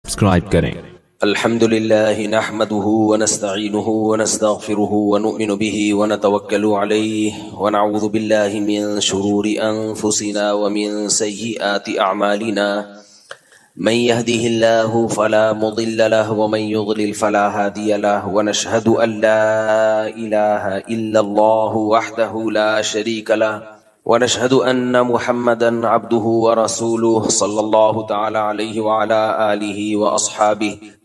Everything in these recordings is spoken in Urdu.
سبسکرائب کریں۔ الحمد لله نحمده ونستعينه ونستغفره ونؤمن به ونتوكل عليه ونعوذ بالله من شرور أنفسنا ومن سيئات أعمالنا من يهده الله فلا مضل له ومن يضلل فلا هادي له ونشهد أن لا إله إلا الله وحده لا شريك له ونشهد أن محمدا عبده ورسوله صلى الله تعالى عليه وعلى آله وأصحابه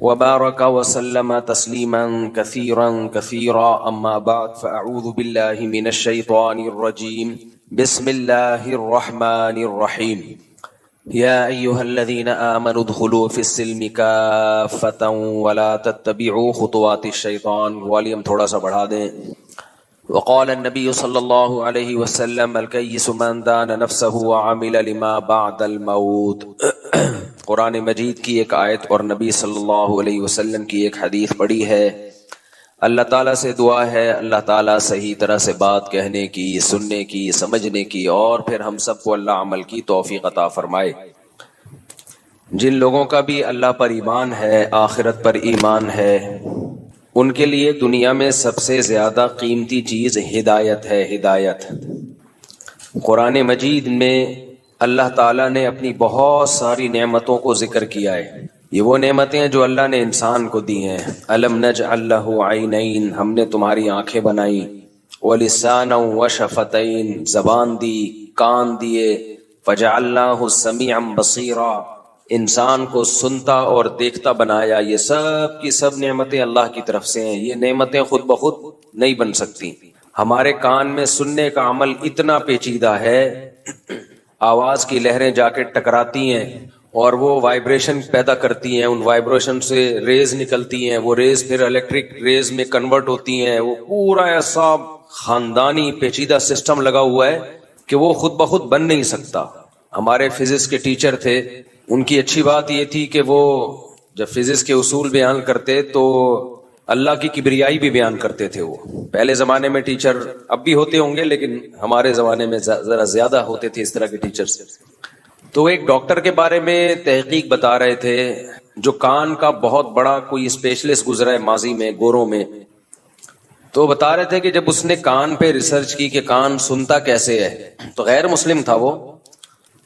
وبارك وسلم تسليما كثيرا أما بعد فأعوذ بالله من الشيطان الرجيم بسم الله الرحمن الرحيم يا أيها الذين آمنوا ادخلوا في السلم كافة ولا تتبعوا خطوات الشيطان. والیوم تھوڑا سا بڑھا دیں. وقال النبي صلى الله عليه وسلم الكيس من دان نفسه وعمل لما بعد الموت. قرآن مجید کی ایک آیت اور نبی صلی اللہ علیہ وسلم کی ایک حدیث پڑھی ہے. اللہ تعالیٰ سے دعا ہے اللہ تعالیٰ صحیح طرح سے بات کہنے کی، سننے کی، سمجھنے کی، اور پھر ہم سب کو اللہ عمل کی توفیق عطا فرمائے. جن لوگوں کا بھی اللہ پر ایمان ہے، آخرت پر ایمان ہے، ان کے لیے دنیا میں سب سے زیادہ قیمتی چیز ہدایت ہے. ہدایت. قرآن مجید میں اللہ تعالیٰ نے اپنی بہت ساری نعمتوں کو ذکر کیا ہے. یہ وہ نعمتیں جو اللہ نے انسان کو دی ہیں. الم نجعل لہ عینین، ہم نے تمہاری آنکھیں بنائی. ولسانا وشفتین، زبان دی، کان دیے. فجعلناہ سمیعا بصیرا، انسان کو سنتا اور دیکھتا بنایا. یہ سب کی سب نعمتیں اللہ کی طرف سے ہیں. یہ نعمتیں خود بخود نہیں بن سکتی. ہمارے کان میں سننے کا عمل اتنا پیچیدہ ہے، آواز کی لہریں جا کے ٹکراتی ہیں اور وہ وائبریشن پیدا کرتی ہیں. ان وائبریشن سے ریز نکلتی ہیں، وہ ریز پھر الیکٹرک ریز میں کنورٹ ہوتی ہیں. وہ پورا ایسا خاندانی پیچیدہ سسٹم لگا ہوا ہے کہ وہ خود بخود بن نہیں سکتا. ہمارے فزکس کے ٹیچر تھے، ان کی اچھی بات یہ تھی کہ وہ جب فزکس کے اصول بیان کرتے تو اللہ کی کبریائی بھی بیان کرتے تھے. وہ پہلے زمانے میں ٹیچر اب بھی ہوتے ہوں گے لیکن ہمارے زمانے میں ذرا زیادہ ہوتے تھے اس طرح کے ٹیچرز. تو ایک ڈاکٹر کے بارے میں تحقیق بتا رہے تھے جو کان کا بہت بڑا کوئی اسپیشلسٹ گزرا ہے ماضی میں گوروں میں. تو بتا رہے تھے کہ جب اس نے کان پہ ریسرچ کی کہ کان سنتا کیسے ہے، تو غیر مسلم تھا وہ،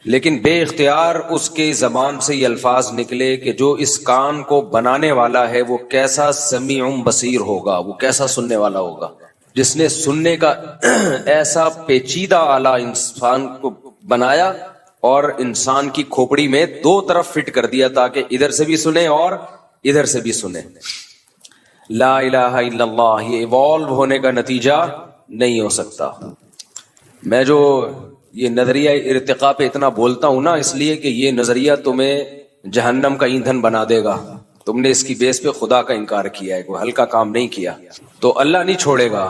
لیکن بے اختیار اس کے زبان سے یہ الفاظ نکلے کہ جو اس کان کو بنانے والا ہے وہ کیسا سمیع بصیر ہوگا، وہ کیسا سننے والا ہوگا. جس نے سننے کا ایسا پیچیدہ آلہ انسان کو بنایا اور انسان کی کھوپڑی میں دو طرف فٹ کر دیا تاکہ ادھر سے بھی سنے اور ادھر سے بھی سنے. لا الہ الا اللہ یہ ایوالو ہونے کا نتیجہ نہیں ہو سکتا. میں جو یہ نظریہ ارتقاء پہ اتنا بولتا ہوں نا، اس لیے کہ یہ نظریہ تمہیں جہنم کا ایندھن بنا دے گا. تم نے اس کی بیس پہ خدا کا انکار کیا ہے، کوئی ہلکا کام نہیں کیا. تو اللہ نہیں چھوڑے گا.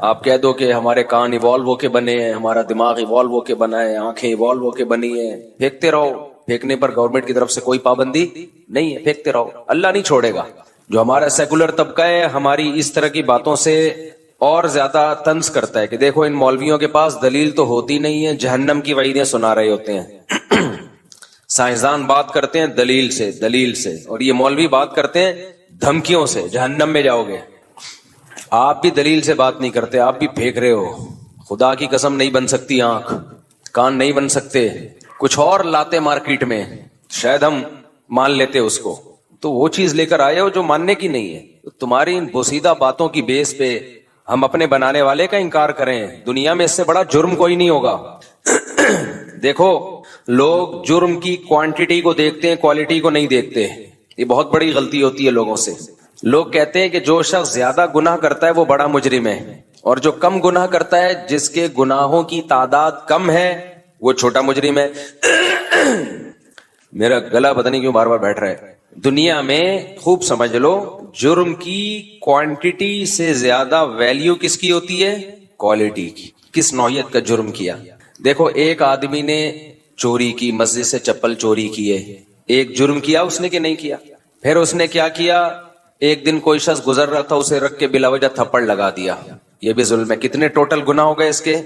آپ کہہ دو کہ ہمارے کان ایوالو ہو کے بنے ہیں، ہمارا دماغ ایوالو ہو کے بنا ہے، آنکھیں ایوالو ہو کے بنی ہیں، پھینکتے رہو. پھینکنے پر گورنمنٹ کی طرف سے کوئی پابندی نہیں ہے، پھینکتے رہو، اللہ نہیں چھوڑے گا. جو ہمارا سیکولر طبقہ ہے ہماری اس طرح کی باتوں سے اور زیادہ طنز کرتا ہے کہ دیکھو ان مولویوں کے پاس دلیل تو ہوتی نہیں ہے، جہنم کی وعیدیں سنا رہے ہوتے ہیں. سائنسدان بات کرتے ہیں دلیل سے، اور یہ مولوی بات کرتے ہیں دھمکیوں سے، جہنم میں جاؤ گے. آپ بھی دلیل سے بات نہیں کرتے، آپ بھی پھینک رہے ہو. خدا کی قسم نہیں بن سکتی آنکھ، کان نہیں بن سکتے. کچھ اور لاتے مارکیٹ میں، شاید ہم مان لیتے اس کو. تو وہ چیز لے کر آئے ہو جو ماننے کی نہیں ہے. تمہاری ان بوسیدہ باتوں کی بیس پہ ہم اپنے بنانے والے کا انکار کریں. دنیا میں اس سے بڑا جرم کوئی نہیں ہوگا. دیکھو لوگ جرم کی کوانٹٹی کو دیکھتے ہیں، کوالٹی کو نہیں دیکھتے. یہ بہت بڑی غلطی ہوتی ہے لوگوں سے. لوگ کہتے ہیں کہ جو شخص زیادہ گناہ کرتا ہے وہ بڑا مجرم ہے، اور جو کم گناہ کرتا ہے، جس کے گناہوں کی تعداد کم ہے، وہ چھوٹا مجرم ہے. میرا گلا پتہ نہیں کیوں بار بار بیٹھ رہا ہے. دنیا میں خوب سمجھ لو، جرم کی کوانٹٹی سے زیادہ ویلیو کس کی ہوتی ہے؟ کوالٹی کی. کس نوعیت کا جرم کیا. دیکھو ایک آدمی نے چوری کی، مسجد سے چپل چوری کی ہے، ایک جرم کیا اس نے کہ نہیں کیا. پھر اس نے کیا کیا، ایک دن کوئی شخص گزر رہا تھا، اسے رکھ کے بلا وجہ تھپڑ لگا دیا. یہ بھی ظلم ہے. کتنے ٹوٹل گناہ ہو گئے اس کے؟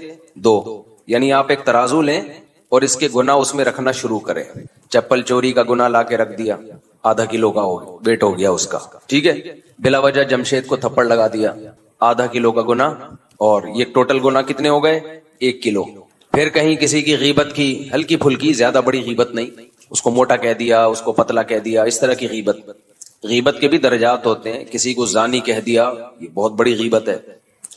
2. یعنی آپ ایک ترازو لیں، اور اس کے گناہ اس میں رکھنا شروع کرے. چپل چوری کا گناہ لا کے رکھ دیا, آدھا کلو کا ویٹ ہو گیا اس کا, ٹھیک ہے. بلا وجہ جمشید کو تھپڑ لگا دیا, آدھا کلو کا گناہ, اور یہ ٹوٹل گناہ کتنے ہو گئے؟ 1 کلو. پھر کہیں کسی کی غیبت کی, ہلکی پھلکی, زیادہ بڑی غیبت نہیں, اس کو موٹا کہہ دیا, اس کو پتلا کہہ دیا, اس طرح کی غیبت. غیبت کے بھی درجات ہوتے ہیں, کسی کو زانی کہہ دیا, یہ بہت بڑی غیبت ہے.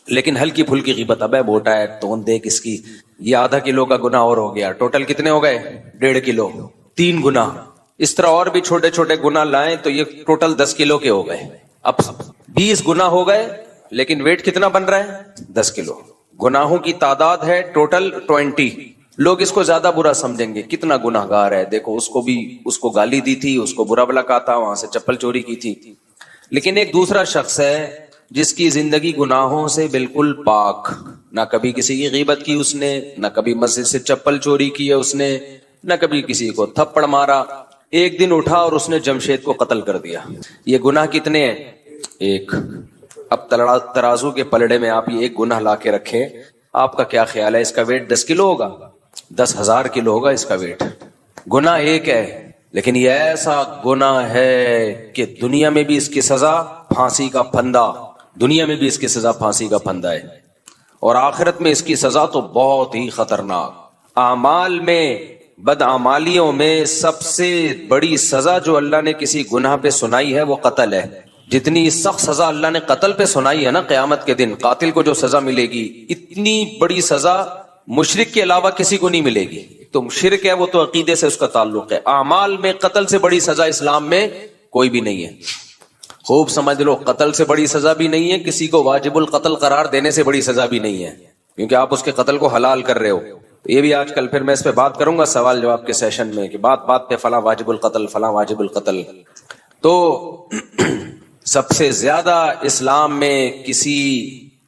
لیکن ہلکی پھلکی غیبت, ابے موٹا ہے تون دیکھ اس کی, یہ آدھا کلو کا گناہ اور ہو گیا. ٹوٹل کتنے ہو گئے؟ 1.5 کلو, 3 گناہ. اس طرح اور بھی چھوٹے چھوٹے گناہ لائیں تو یہ ٹوٹل 10 کلو کے ہو گئے. اب 20 گناہ ہو گئے, لیکن ویٹ کتنا بن رہا ہے؟ 10 کلو. گناہوں کی تعداد ہے ٹوٹل 20. لوگ اس کو زیادہ برا سمجھیں گے, کتنا گناہ گار ہے, دیکھو اس کو گالی دی تھی, اس کو برا بلا کہا تھا, وہاں سے چپل چوری کی تھی. لیکن ایک دوسرا شخص ہے جس کی زندگی گناہوں سے بالکل پاک, نہ کبھی کسی کی غیبت کی اس نے, نہ کبھی مسجد سے چپل چوری کی ہے اس نے, نہ کبھی کسی کو تھپڑ مارا. ایک دن اٹھا اور اس نے جمشید کو قتل کر دیا. یہ گناہ کتنے ہیں؟ 1. اب ترازو کے پلڑے میں آپ یہ ایک گناہ لا کے رکھیں, آپ کا کیا خیال ہے؟ اس کا ویٹ 10 کلو ہوگا؟ 10,000 کلو ہوگا اس کا ویٹ. گناہ ایک ہے, لیکن یہ ایسا گناہ ہے کہ دنیا میں بھی اس کی سزا پھانسی کا پھندا, دنیا میں بھی اس کی سزا پھانسی کا پھندا ہے, اور آخرت میں اس کی سزا تو بہت ہی خطرناک. اعمال میں, بدعمالیوں میں سب سے بڑی سزا جو اللہ نے کسی گناہ پہ سنائی ہے وہ قتل ہے. جتنی سخت سزا اللہ نے قتل پہ سنائی ہے نا, قیامت کے دن قاتل کو جو سزا ملے گی, اتنی بڑی سزا مشرک کے علاوہ کسی کو نہیں ملے گی. تو شرک ہے وہ تو عقیدے سے اس کا تعلق ہے. اعمال میں قتل سے بڑی سزا اسلام میں کوئی بھی نہیں ہے. خوب سمجھ لو, قتل سے بڑی سزا بھی نہیں ہے, کسی کو واجب القتل قرار دینے سے بڑی سزا بھی نہیں ہے, کیونکہ آپ اس کے قتل کو حلال کر رہے ہو. یہ بھی آج کل پھر میں اس پہ بات کروں گا سوال جواب کے سیشن میں, کہ بات بات پہ فلاں واجب القتل, فلاں واجب القتل. تو سب سے زیادہ اسلام میں کسی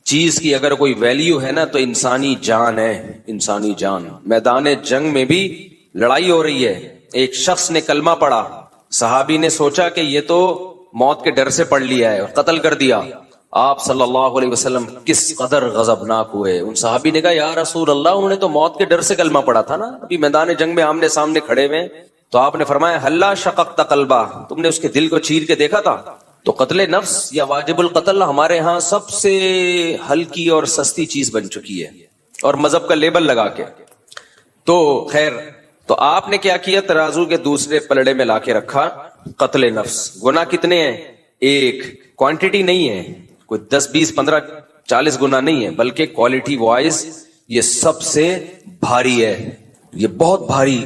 چیز کی اگر کوئی ویلیو ہے نا تو انسانی جان ہے, انسانی جان. میدان جنگ میں بھی لڑائی ہو رہی ہے, ایک شخص نے کلمہ پڑھا, صحابی نے سوچا کہ یہ تو موت کے ڈر سے پڑھ لیا ہے اور قتل کر دیا. آپ صلی اللہ علیہ وسلم کس قدر غضبناک ہوئے. ان صحابی نے کہا یا رسول اللہ, انہوں نے تو موت کے ڈر سے کلمہ پڑھا تھا نا, ابھی میدان جنگ میں آمنے سامنے کھڑے ہوئے. تو آپ نے فرمایا ہلا شققت قلبہ, تم نے اس کے دل کو چیر کے دیکھا تھا؟ تو قتل نفس یا واجب القتل ہمارے ہاں سب سے ہلکی اور سستی چیز بن چکی ہے, اور مذہب کا لیبل لگا کے. تو خیر, تو آپ نے کیا کیا, ترازو کے دوسرے پلڑے میں لا کے رکھا قتل نفس. گناہ کتنے ہیں؟ 1. کوانٹٹی نہیں ہے, کوئی 10 20 15 40 گناہ نہیں ہے, بلکہ کوالٹی وائز یہ سب سے بھاری ہے, یہ بہت بھاری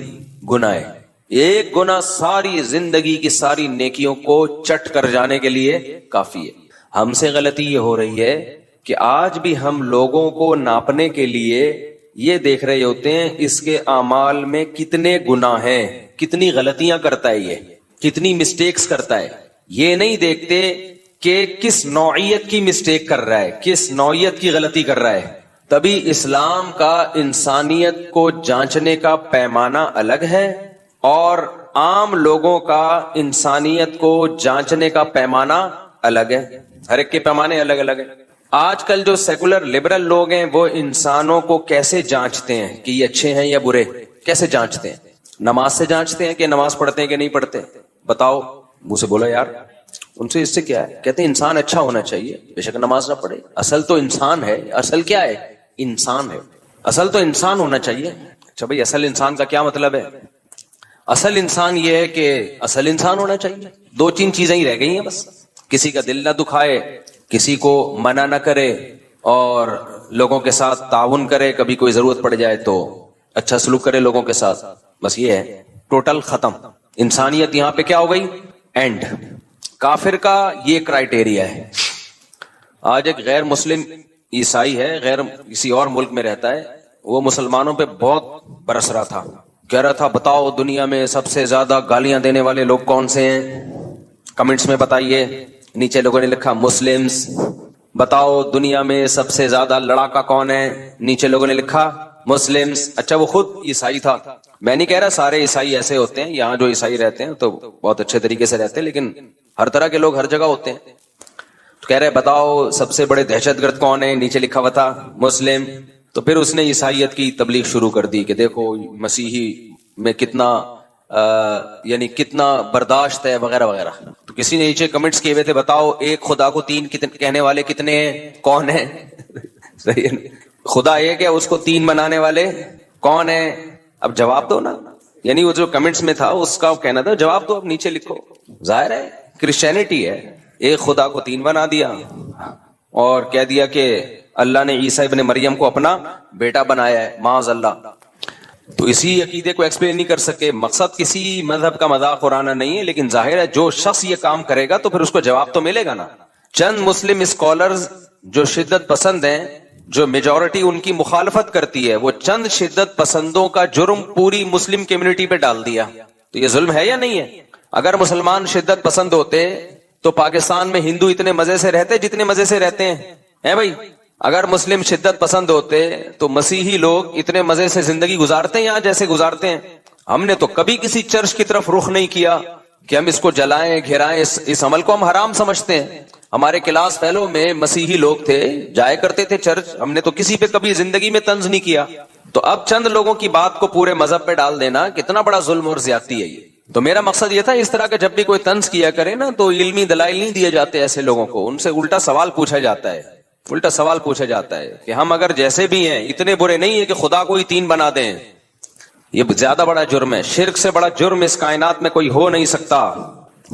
گناہ ہے. ایک گناہ ساری زندگی کی ساری نیکیوں کو چٹ کر جانے کے لیے کافی ہے. ہم سے غلطی یہ ہو رہی ہے کہ آج بھی ہم لوگوں کو ناپنے کے لیے یہ دیکھ رہے ہوتے ہیں اس کے اعمال میں کتنے گناہ ہیں, کتنی غلطیاں کرتا ہے, یہ کتنی مسٹیکس کرتا ہے. یہ نہیں دیکھتے کہ کس نوعیت کی مسٹیک کر رہا ہے, کس نوعیت کی غلطی کر رہا ہے. تبھی اسلام کا انسانیت کو جانچنے کا پیمانہ الگ ہے, اور عام لوگوں کا انسانیت کو جانچنے کا پیمانہ الگ ہے. ہر ایک کے پیمانے الگ الگ ہیں. آج کل جو سیکولر لبرل لوگ ہیں وہ انسانوں کو کیسے جانچتے ہیں کہ یہ اچھے ہیں یا برے؟ کیسے جانچتے ہیں؟ نماز سے جانچتے ہیں کہ نماز پڑھتے ہیں کہ نہیں پڑھتے؟ بتاؤ, منہ سے بولا یار. ان سے اس سے کیا ہے؟ کہتے ہیں انسان اچھا ہونا چاہیے, بے شک نماز نہ پڑھے. اصل تو انسان ہے. اصل کیا ہے؟ انسان ہے. اصل تو انسان ہونا چاہیے. اچھا بھائی, اصل انسان کا کیا مطلب ہے؟ اصل انسان یہ ہے کہ اصل انسان ہونا چاہیے. 2-3 چیزیں ہی رہ گئی ہیں بس. کسی کا دل نہ دکھائے, کسی کو منع نہ کرے, اور لوگوں کے ساتھ تعاون کرے, کبھی کوئی ضرورت پڑ جائے تو اچھا سلوک کرے لوگوں کے ساتھ. بس یہ ہے, ٹوٹل ختم. انسانیت یہاں پہ کیا ہو گئی؟ اینڈ. کافر کا یہ کرائیٹیریا ہے. آج ایک غیر مسلم عیسائی ہے, غیر کسی اور ملک میں رہتا ہے, وہ مسلمانوں پہ بہت برس رہا تھا. کہہ رہا تھا بتاؤ دنیا میں سب سے زیادہ گالیاں دینے والے لوگ کون سے ہیں؟ کمنٹس میں بتائیے. نیچے لوگوں نے لکھا مسلمز. بتاؤ دنیا میں سب سے زیادہ لڑاکا کون ہے؟ نیچے لوگوں نے لکھا مسلمز. اچھا وہ خود عیسائی تھا. میں نہیں کہہ رہا سارے عیسائی ایسے ہوتے ہیں, یہاں جو عیسائی رہتے ہیں تو بہت اچھے طریقے سے رہتے ہیں, لیکن ہر طرح کے لوگ ہر جگہ ہوتے ہیں. تو کہہ رہے بتاؤ سب سے بڑے دہشت گرد کون ہیں؟ نیچے لکھا ہوا تھا مسلم. تو پھر اس نے عیسائیت کی تبلیغ شروع کر دی کہ دیکھو مسیحی میں کتنا یعنی کتنا برداشت ہے وغیرہ وغیرہ. تو کسی نے نیچے کمنٹس کیے ہوئے تھے بتاؤ ایک خدا کو تین کہنے والے کتنے ہیں, کون ہیں؟ صحیح ہے, خدا ایک ہے اس کو تین بنانے والے کون ہیں؟ اب جواب دو نا. یعنی وہ جو کمنٹس میں تھا اس کا کہنا تھا جواب دو, اب نیچے لکھو. ظاہر ہے کرسچینٹی ہے, ایک خدا کو تین بنا دیا اور کہہ دیا کہ اللہ نے عیسیٰ ابن مریم کو اپنا بیٹا بنایا ہے, معاذ اللہ. تو اسی عقیدے کو ایکسپلین نہیں کر سکے. مقصد کسی مذہب کا مذاق اڑانا نہیں ہے, لیکن ظاہر ہے جو شخص یہ کام کرے گا تو پھر اس کو جواب تو ملے گا نا. چند مسلم اسکالرز جو شدت پسند ہیں, جو میجورٹی ان کی مخالفت کرتی ہے, وہ چند شدت پسندوں کا جرم پوری مسلم کمیونٹی پہ ڈال دیا. تو یہ ظلم ہے یا نہیں ہے؟ اگر مسلمان شدت پسند ہوتے تو پاکستان میں ہندو اتنے مزے سے رہتے جتنے مزے سے رہتے ہیں بھائی. اگر مسلم شدت پسند ہوتے تو مسیحی لوگ اتنے مزے سے زندگی گزارتے ہیں یہاں جیسے گزارتے ہیں. ہم نے تو کبھی کسی چرچ کی طرف رخ نہیں کیا کہ ہم اس کو جلائیں گھرائیں, اس عمل کو ہم حرام سمجھتے ہیں. ہمارے کلاس فیلو میں مسیحی لوگ تھے, جایا کرتے تھے چرچ, ہم نے تو کسی پہ کبھی زندگی میں طنز نہیں کیا. تو اب چند لوگوں کی بات کو پورے مذہب پہ ڈال دینا کتنا بڑا ظلم اور زیادتی ہے یہ. تو میرا مقصد یہ تھا اس طرح کا جب بھی کوئی طنز کیا کرے نا تو علمی دلائل نہیں دیے جاتے ایسے لوگوں کو, ان سے الٹا سوال پوچھا جاتا ہے کہ ہم اگر جیسے بھی ہیں اتنے برے نہیں ہیں کہ خدا کو ہی تین بنا دیں. یہ زیادہ بڑا جرم ہے, شرک سے بڑا جرم اس کائنات میں کوئی ہو نہیں سکتا.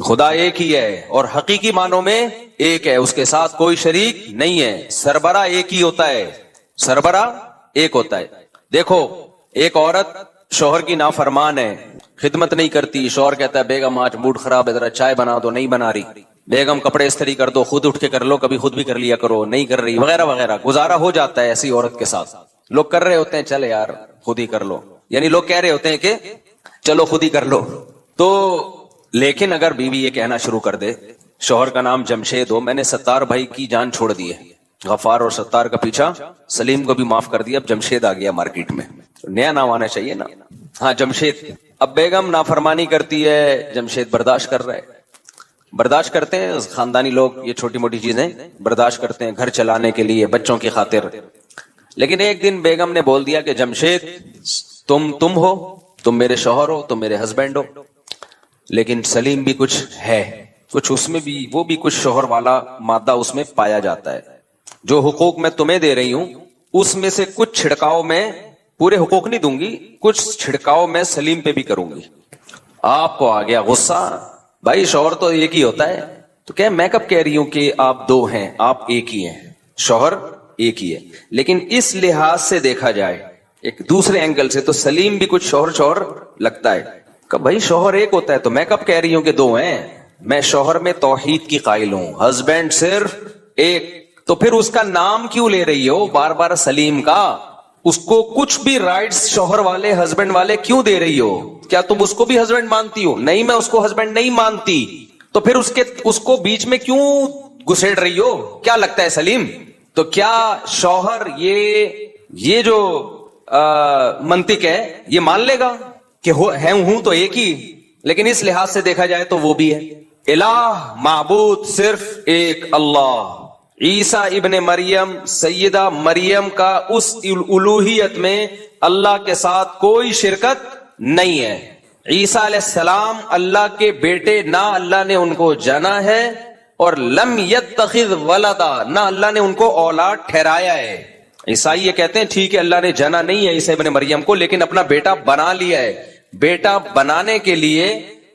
خدا ایک ہی ہے اور حقیقی معنوں میں ایک ہے, اس کے ساتھ کوئی شریک نہیں ہے. سربراہ ایک ہی ہوتا ہے, سربراہ ایک ہوتا ہے. دیکھو ایک عورت شوہر کی نافرمان ہے, خدمت نہیں کرتی, شوہر کہتا ہے بیگم آج موڈ خراب ہے ذرا چائے بنا دو, نہیں بنا رہی. بیگم کپڑے استری کر دو, خود اٹھ کے کر لو, کبھی خود بھی کر لیا کرو, نہیں کر رہی, وغیرہ وغیرہ. گزارا ہو جاتا ہے ایسی عورت کے ساتھ. لوگ کر رہے ہوتے ہیں چلے یار خود ہی کر لو, یعنی لوگ کہہ رہے ہوتے ہیں کہ چلو خود ہی کر لو. تو لیکن اگر بیوی یہ کہنا شروع کر دے شوہر کا نام جمشید ہو, میں نے ستار بھائی کی جان چھوڑ دی ہے, غفار اور ستار کا پیچھا, سلیم کو بھی معاف کر دیا, اب جمشید آ گیا مارکیٹ میں, نیا نام آنا چاہیے نا. ہاں جمشید. اب بیگم نافرمانی کرتی ہے, جمشید برداشت کر رہا ہے. برداشت کرتے ہیں خاندانی لوگ, یہ چھوٹی موٹی چیزیں برداشت کرتے ہیں گھر چلانے کے لیے, بچوں کی خاطر. لیکن ایک دن بیگم نے بول دیا کہ جمشید تم ہو, تم میرے شوہر ہو, تم میرے ہسبینڈ ہو, لیکن سلیم بھی کچھ ہے, کچھ اس میں بھی وہ بھی کچھ شوہر والا مادہ اس میں پایا جاتا ہے. جو حقوق میں تمہیں دے رہی ہوں اس میں سے کچھ چھڑکاؤ میں, پورے حقوق نہیں دوں گی, کچھ چھڑکاؤ میں سلیم پہ بھی کروں گی. آپ کو آ گیا غصہ, بھائی شوہر تو ایک ہی ہوتا ہے. تو کہ میں کب کہہ رہی ہوں کہ آپ دو ہیں, آپ ایک ہی ہیں, شوہر ایک ہی ہے. لیکن اس لحاظ سے دیکھا جائے ایک دوسرے اینگل سے تو سلیم بھی کچھ شوہر لگتا ہے. کہ بھائی شوہر ایک ہوتا ہے تو میں کب کہہ رہی ہوں کہ دو ہیں. میں شوہر میں توحید کی قائل ہوں, ہسبینڈ صرف ایک. تو پھر اس کا نام کیوں لے رہی ہو بار بار سلیم کا؟ اس کو کچھ بھی رائٹس شوہر والے ہسبینڈ والے کیوں دے رہی ہو؟ کیا تم اس کو بھی ہسبینڈ مانتی ہو؟ نہیں, میں اس کو ہسبینڈ نہیں مانتی. تو پھر اس کو بیچ میں کیوں گھسیڑ رہی ہو؟ کیا لگتا ہے سلیم؟ تو کیا شوہر یہ جو منطق ہے یہ مان لے گا کہ ہوں تو ایک ہی, لیکن اس لحاظ سے دیکھا جائے تو وہ بھی ہے. الہ معبود صرف ایک اللہ. عیسیٰ ابن مریم, سیدہ مریم کا اس الوہیت میں اللہ کے ساتھ کوئی شرکت نہیں ہے. عیسیٰ علیہ السلام اللہ کے بیٹے, نہ اللہ نے ان کو جنا ہے, اور لم یتخذ ولدا, نہ اللہ نے ان کو اولاد ٹھہرایا ہے. عیسائی یہ کہتے ہیں ٹھیک ہے اللہ نے جنا نہیں ہے عیسیٰ ابن مریم کو, لیکن اپنا بیٹا بنا لیا ہے. بیٹا بنانے کے لیے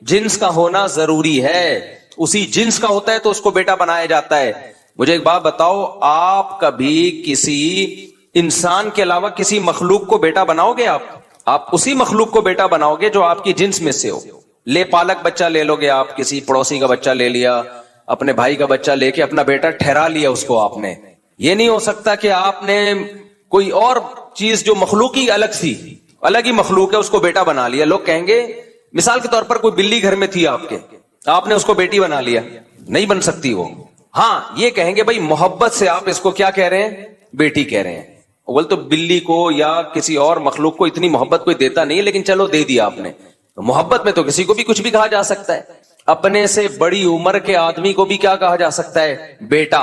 جنس کا ہونا ضروری ہے, اسی جنس کا ہوتا ہے تو اس کو بیٹا بنایا جاتا ہے. مجھے ایک بات بتاؤ, آپ کبھی کسی انسان کے علاوہ کسی مخلوق کو بیٹا بناؤ گے؟ آپ اسی مخلوق کو بیٹا بناؤ گے جو آپ کی جنس میں سے ہو. لے پالک بچہ لے لو گے آپ, کسی پڑوسی کا بچہ لے لیا, اپنے بھائی کا بچہ لے کے اپنا بیٹا ٹھہرا لیا اس کو آپ نے. یہ نہیں ہو سکتا کہ آپ نے کوئی اور چیز جو مخلوقی الگ سی, الگ ہی مخلوق ہے, اس کو بیٹا بنا لیا. لوگ کہیں گے مثال کے طور پر کوئی بلی گھر میں تھی آپ کے, آپ نے اس کو بیٹی بنا لیا, نہیں بن سکتی وہ. ہاں یہ کہیں گے بھائی محبت سے آپ اس کو کیا کہہ رہے ہیں, بیٹی کہہ رہے ہیں. اول تو بلی کو یا کسی اور مخلوق کو اتنی محبت کوئی دیتا نہیں, لیکن چلو دے دیا آپ نے. محبت میں تو کسی کو بھی کچھ بھی کہا جا سکتا ہے. اپنے سے بڑی عمر کے آدمی کو بھی کیا کہا جا سکتا ہے, بیٹا,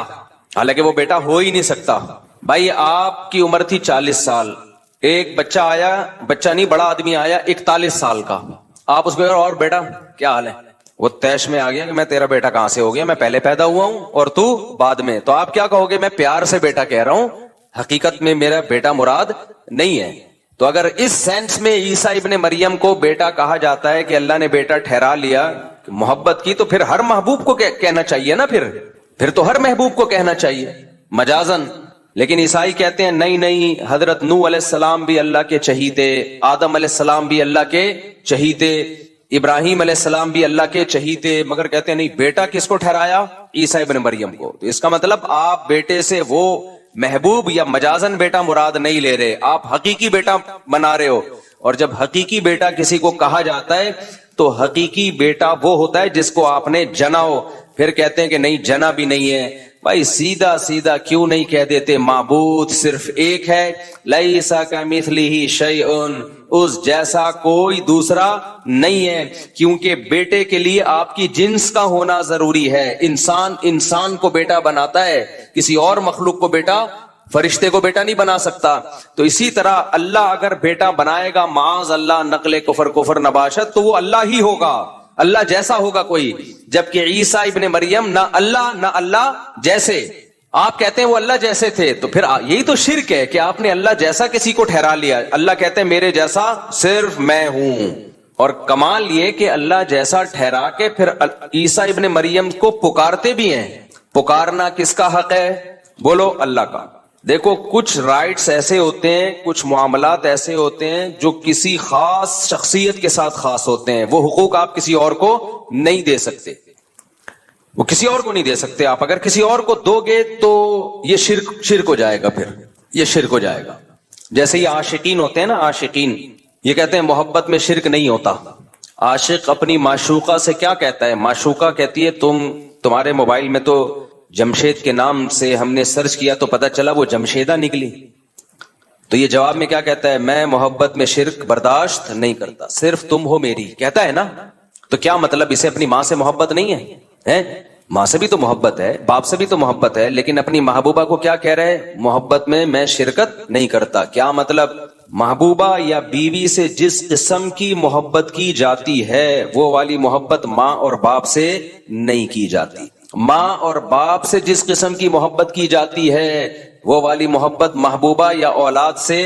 حالانکہ وہ بیٹا ہو ہی نہیں سکتا. بھائی آپ کی عمر تھی 40 سال، ایک بچہ آیا، بچہ نہیں بڑا آدمی آیا 41 سال کا، آپ اس کو اور بیٹا کیا حال ہے، وہ تیش میں آ گیا کہ میں تیرا بیٹا کہاں سے ہو گیا، میں پہلے پیدا ہوا ہوں اور تو بعد میں، تو آپ کیا کہو گے؟ میں پیار سے بیٹا کہہ رہا ہوں، حقیقت میں میرا بیٹا مراد نہیں ہے۔ تو اگر اس سینس میں عیسیٰ ابن مریم کو بیٹا کہا جاتا ہے کہ اللہ نے بیٹا ٹھہرا لیا محبت کی، تو پھر ہر محبوب کو کہنا چاہیے نا، پھر تو ہر محبوب کو کہنا چاہیے مجازن۔ لیکن عیسائی کہتے ہیں نہیں نہیں، حضرت نوح علیہ السلام بھی اللہ کے چہیتے، آدم علیہ السلام بھی اللہ کے چہیتے، ابراہیم علیہ السلام بھی اللہ کے چہیتے، مگر کہتے ہیں نہیں، بیٹا کس کو ٹھہرایا؟ عیسیٰ ابن مریم کو۔ تو اس کا مطلب آپ بیٹے سے وہ محبوب یا مجازن بیٹا مراد نہیں لے رہے، آپ حقیقی بیٹا بنا رہے ہو۔ اور جب حقیقی بیٹا کسی کو کہا جاتا ہے تو حقیقی بیٹا وہ ہوتا ہے جس کو آپ نے جنا ہو۔ پھر کہتے ہیں کہ نہیں جنا بھی نہیں ہے، بھائی سیدھا سیدھا کیوں نہیں کہہ دیتے معبود صرف ایک ہے، لیس کمثلہ شیء، اس جیسا کوئی دوسرا نہیں ہے، کیونکہ بیٹے کے لیے آپ کی جنس کا ہونا ضروری ہے۔ انسان کو بیٹا بناتا ہے، کسی اور مخلوق کو بیٹا، فرشتے کو بیٹا نہیں بنا سکتا۔ تو اسی طرح اللہ اگر بیٹا بنائے گا معاذ اللہ نقل کفر نباشت، تو وہ اللہ ہی ہوگا، اللہ جیسا ہوگا کوئی۔ جبکہ عیسیٰ ابن مریم نہ اللہ جیسے، آپ کہتے ہیں وہ اللہ جیسے تھے، تو پھر یہی تو شرک ہے کہ آپ نے اللہ جیسا کسی کو ٹھہرا لیا۔ اللہ کہتے ہیں میرے جیسا صرف میں ہوں، اور کمال یہ کہ اللہ جیسا ٹھہرا کے پھر عیسیٰ ابن مریم کو پکارتے بھی ہیں۔ پکارنا کس کا حق ہے؟ بولو اللہ کا۔ دیکھو کچھ رائٹس ایسے ہوتے ہیں، کچھ معاملات ایسے ہوتے ہیں جو کسی خاص شخصیت کے ساتھ خاص ہوتے ہیں، وہ حقوق آپ کسی اور کو نہیں دے سکتے، وہ کسی اور کو نہیں دے سکتے۔ آپ اگر کسی اور کو دو گے تو یہ شرک ہو جائے گا، پھر یہ شرک ہو جائے گا۔ جیسے یہ عاشقین ہوتے ہیں نا، عاشقین یہ کہتے ہیں محبت میں شرک نہیں ہوتا۔ عاشق اپنی معشوقہ سے کیا کہتا ہے؟ معشوقہ کہتی ہے تمہارے موبائل میں تو جمشید کے نام سے ہم نے سرچ کیا تو پتا چلا وہ جمشیدہ نکلی، تو یہ جواب میں کیا کہتا ہے؟ میں محبت میں شرک برداشت نہیں کرتا، صرف تم ہو میری، کہتا ہے نا۔ تو کیا مطلب اسے اپنی ماں سے محبت نہیں ہے؟ ماں سے بھی تو محبت ہے، باپ سے بھی تو محبت ہے، لیکن اپنی محبوبہ کو کیا کہہ رہے ہیں؟ محبت میں شرکت نہیں کرتا۔ کیا مطلب؟ محبوبہ یا بیوی سے جس قسم کی محبت کی جاتی ہے وہ والی محبت ماں اور باپ سے نہیں کی جاتی۔ ماں اور باپ سے جس قسم کی محبت کی جاتی ہے وہ والی محبت محبوبہ یا اولاد سے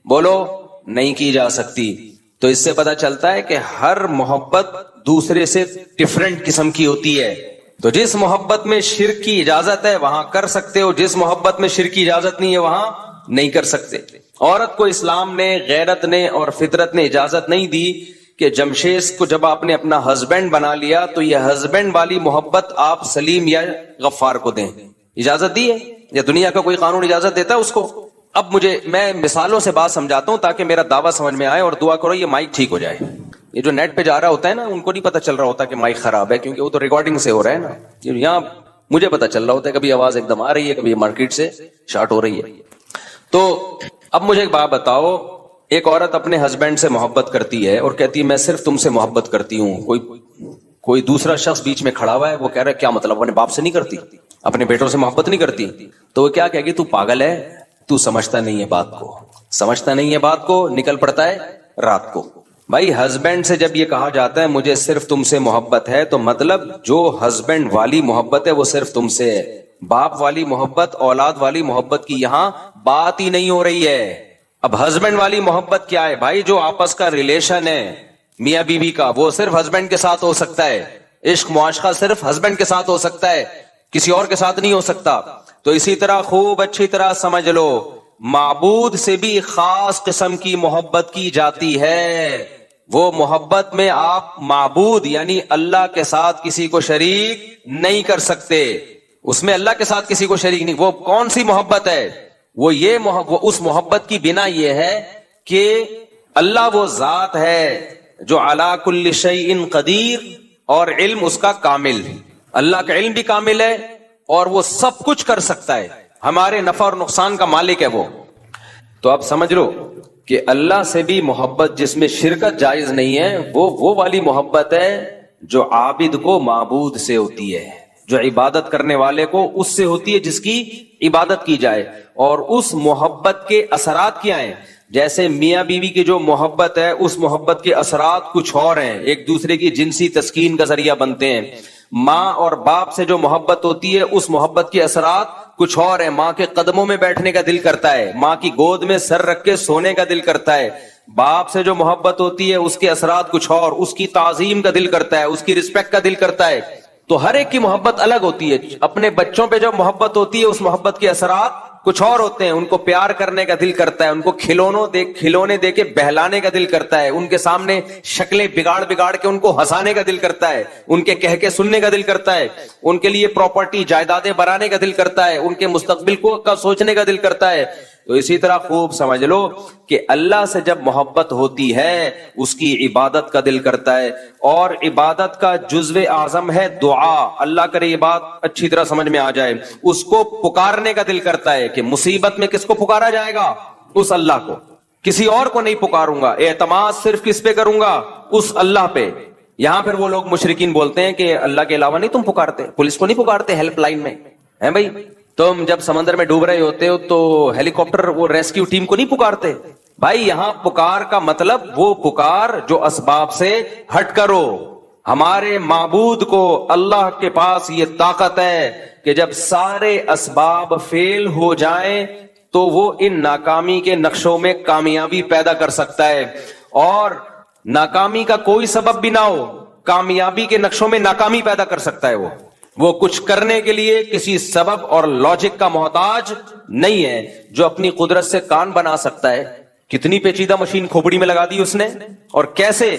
بولو نہیں کی جا سکتی۔ تو اس سے پتہ چلتا ہے کہ ہر محبت دوسرے سے ڈفرنٹ قسم کی ہوتی ہے۔ تو جس محبت میں شرک کی اجازت ہے وہاں کر سکتے ہو، جس محبت میں شرک کی اجازت نہیں ہے وہاں نہیں کر سکتے۔ عورت کو اسلام نے، غیرت نے اور فطرت نے اجازت نہیں دی کہ جمشید کو جب آپ نے اپنا ہسبینڈ بنا لیا تو یہ ہسبینڈ والی محبت آپ سلیم یا غفار کو دیں، اجازت دی ہے؟ یا دنیا کا کوئی قانون اجازت دیتا ہے اس کو؟ اب میں مثالوں سے بات سمجھاتا ہوں تاکہ میرا دعویٰ سمجھ میں آئے، اور دعا کرو یہ مائک ٹھیک ہو جائے۔ یہ جو نیٹ پہ جا رہا ہوتا ہے نا، ان کو نہیں پتا چل رہا ہوتا کہ مائک خراب ہے، کیونکہ وہ تو ریکارڈنگ سے ہو رہا ہے نا، یہاں مجھے پتا چل رہا ہوتا ہے کبھی آواز ایک دم آ رہی ہے، کبھی مارکیٹ سے شارٹ ہو رہی ہے۔ تو اب مجھے ایک بات بتاؤ، ایک عورت اپنے ہسبینڈ سے محبت کرتی ہے اور کہتی ہے میں صرف تم سے محبت کرتی ہوں، کوئی دوسرا شخص بیچ میں کھڑا ہوا ہے، وہ کہہ رہا ہے کیا مطلب اپنے باپ سے نہیں کرتی، اپنے بیٹوں سے محبت نہیں کرتی؟ تو وہ کیا کہے گی؟ تو پاگل ہے، تو سمجھتا نہیں ہے بات کو، سمجھتا نہیں ہے بات کو، نکل پڑتا ہے رات کو۔ بھائی ہسبینڈ سے جب یہ کہا جاتا ہے مجھے صرف تم سے محبت ہے، تو مطلب جو ہسبینڈ والی محبت ہے وہ صرف تم سے ہے۔ باپ والی محبت، اولاد والی محبت کی یہاں بات ہی نہیں ہو رہی ہے۔ اب ہسبینڈ والی محبت کیا ہے؟ بھائی جو آپس کا ریلیشن ہے میاں بیوی کا، وہ صرف ہسبینڈ کے ساتھ ہو سکتا ہے۔ عشق معاشقہ صرف ہسبینڈ کے ساتھ ہو سکتا ہے، کسی اور کے ساتھ نہیں ہو سکتا۔ تو اسی طرح خوب اچھی طرح سمجھ لو، معبود سے بھی خاص قسم کی محبت کی جاتی ہے۔ وہ محبت میں آپ معبود یعنی اللہ کے ساتھ کسی کو شریک نہیں کر سکتے، اس میں اللہ کے ساتھ کسی کو شریک نہیں۔ وہ کون سی محبت ہے؟ وہ اس محبت کی بنا یہ ہے کہ اللہ وہ ذات ہے جو علی کل شیء قدیر، اور علم اس کا کامل، اللہ کا علم بھی کامل ہے اور وہ سب کچھ کر سکتا ہے، ہمارے نفع اور نقصان کا مالک ہے وہ۔ تو آپ سمجھ لو کہ اللہ سے بھی محبت جس میں شرکت جائز نہیں ہے، وہ والی محبت ہے جو عابد کو معبود سے ہوتی ہے، جو عبادت کرنے والے کو اس سے ہوتی ہے جس کی عبادت کی جائے. اور اس محبت کے اثرات کیا ہیں؟ جیسے میاں بیوی کی جو محبت ہے اس محبت کے اثرات کچھ اور ہیں، ایک دوسرے کی جنسی تسکین کا ذریعہ بنتے ہیں. ماں اور باپ سے جو محبت ہوتی ہے اس محبت کے اثرات کچھ اور ہیں. ماں کے قدموں میں بیٹھنے کا دل کرتا ہے، ماں کی گود میں سر رکھ کے سونے کا دل کرتا ہے. باپ سے جو محبت ہوتی ہے اس کے اثرات کچھ اور، اس کی تعظیم کا دل کرتا ہے، اس کی رسپیکٹ کا دل کرتا ہے. تو ہر ایک کی محبت الگ ہوتی ہے. اپنے بچوں پہ جو محبت ہوتی ہے اس محبت کے اثرات کچھ اور ہوتے ہیں. ان کو پیار کرنے کا دل کرتا ہے، ان کو کھلونے دے کے بہلانے کا دل کرتا ہے، ان کے سامنے شکلیں بگاڑ کے ان کو ہنسانے کا دل کرتا ہے، ان کے کہہ کے سننے کا دل کرتا ہے، ان کے لیے پراپرٹی جائیدادیں بنانے کا دل کرتا ہے، ان کے مستقبل کا سوچنے کا دل کرتا ہے. تو اسی طرح خوب سمجھ لو کہ اللہ سے جب محبت ہوتی ہے اس کی عبادت کا دل کرتا ہے. اور عبادت کا جزو اعظم ہے دعا. اللہ کرے یہ بات اچھی طرح سمجھ میں آ جائے. اس کو پکارنے کا دل کرتا ہے کہ مصیبت میں کس کو پکارا جائے گا؟ اس اللہ کو، کسی اور کو نہیں پکاروں گا. اعتماد صرف کس پہ کروں گا؟ اس اللہ پہ. یہاں پھر وہ لوگ مشرکین بولتے ہیں کہ اللہ کے علاوہ نہیں تم پکارتے، پولیس کو نہیں پکارتے ہیلپ لائن میں ہیں بھائی؟ تم جب سمندر میں ڈوب رہے ہوتے ہو تو ہیلی کاپٹر وہ ریسکیو ٹیم کو نہیں پکارتے بھائی؟ یہاں پکار کا مطلب وہ پکار جو اسباب سے ہٹ کرو. ہمارے معبود کو، اللہ کے پاس یہ طاقت ہے کہ جب سارے اسباب فیل ہو جائیں تو وہ ان ناکامی کے نقشوں میں کامیابی پیدا کر سکتا ہے. اور ناکامی کا کوئی سبب بھی نہ ہو، کامیابی کے نقشوں میں ناکامی پیدا کر سکتا ہے. وہ کچھ کرنے کے لیے کسی سبب اور لاجک کا محتاج نہیں ہے. جو اپنی قدرت سے کان بنا سکتا ہے. کتنی پیچیدہ مشین کھوپڑی میں لگا دی اس نے، اور کیسے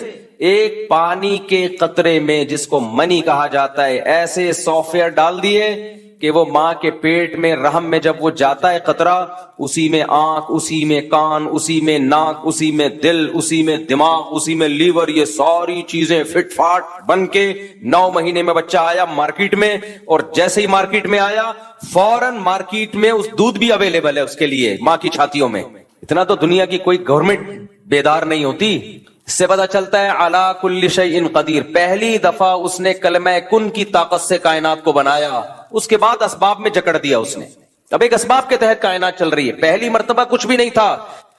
ایک پانی کے قطرے میں جس کو منی کہا جاتا ہے ایسے سافٹ ویئر ڈال دیے کہ وہ ماں کے پیٹ میں رحم میں جب وہ جاتا ہے قطرہ، اسی میں آنکھ، اسی میں کان، اسی میں ناک، اسی میں دل، اسی میں دماغ، اسی میں لیور، یہ ساری چیزیں فٹ فاٹ بن کے 9 مہینے میں بچہ آیا مارکیٹ میں. اور جیسے ہی مارکیٹ میں آیا فوراً مارکیٹ میں اس دودھ بھی اویلیبل ہے اس کے لیے ماں کی چھاتیوں میں. اتنا تو دنیا کی کوئی گورنمنٹ بیدار نہیں ہوتی. اس سے پتا چلتا ہے علی کل شیء قدیر. پہلی دفعہ اس نے کلمہ کن کی طاقت سے کائنات کو بنایا، اس کے بعد اسباب میں جکڑ دیا اس نے. اب ایک اسباب کے تحت کائنات چل رہی ہے. پہلی مرتبہ کچھ بھی نہیں تھا،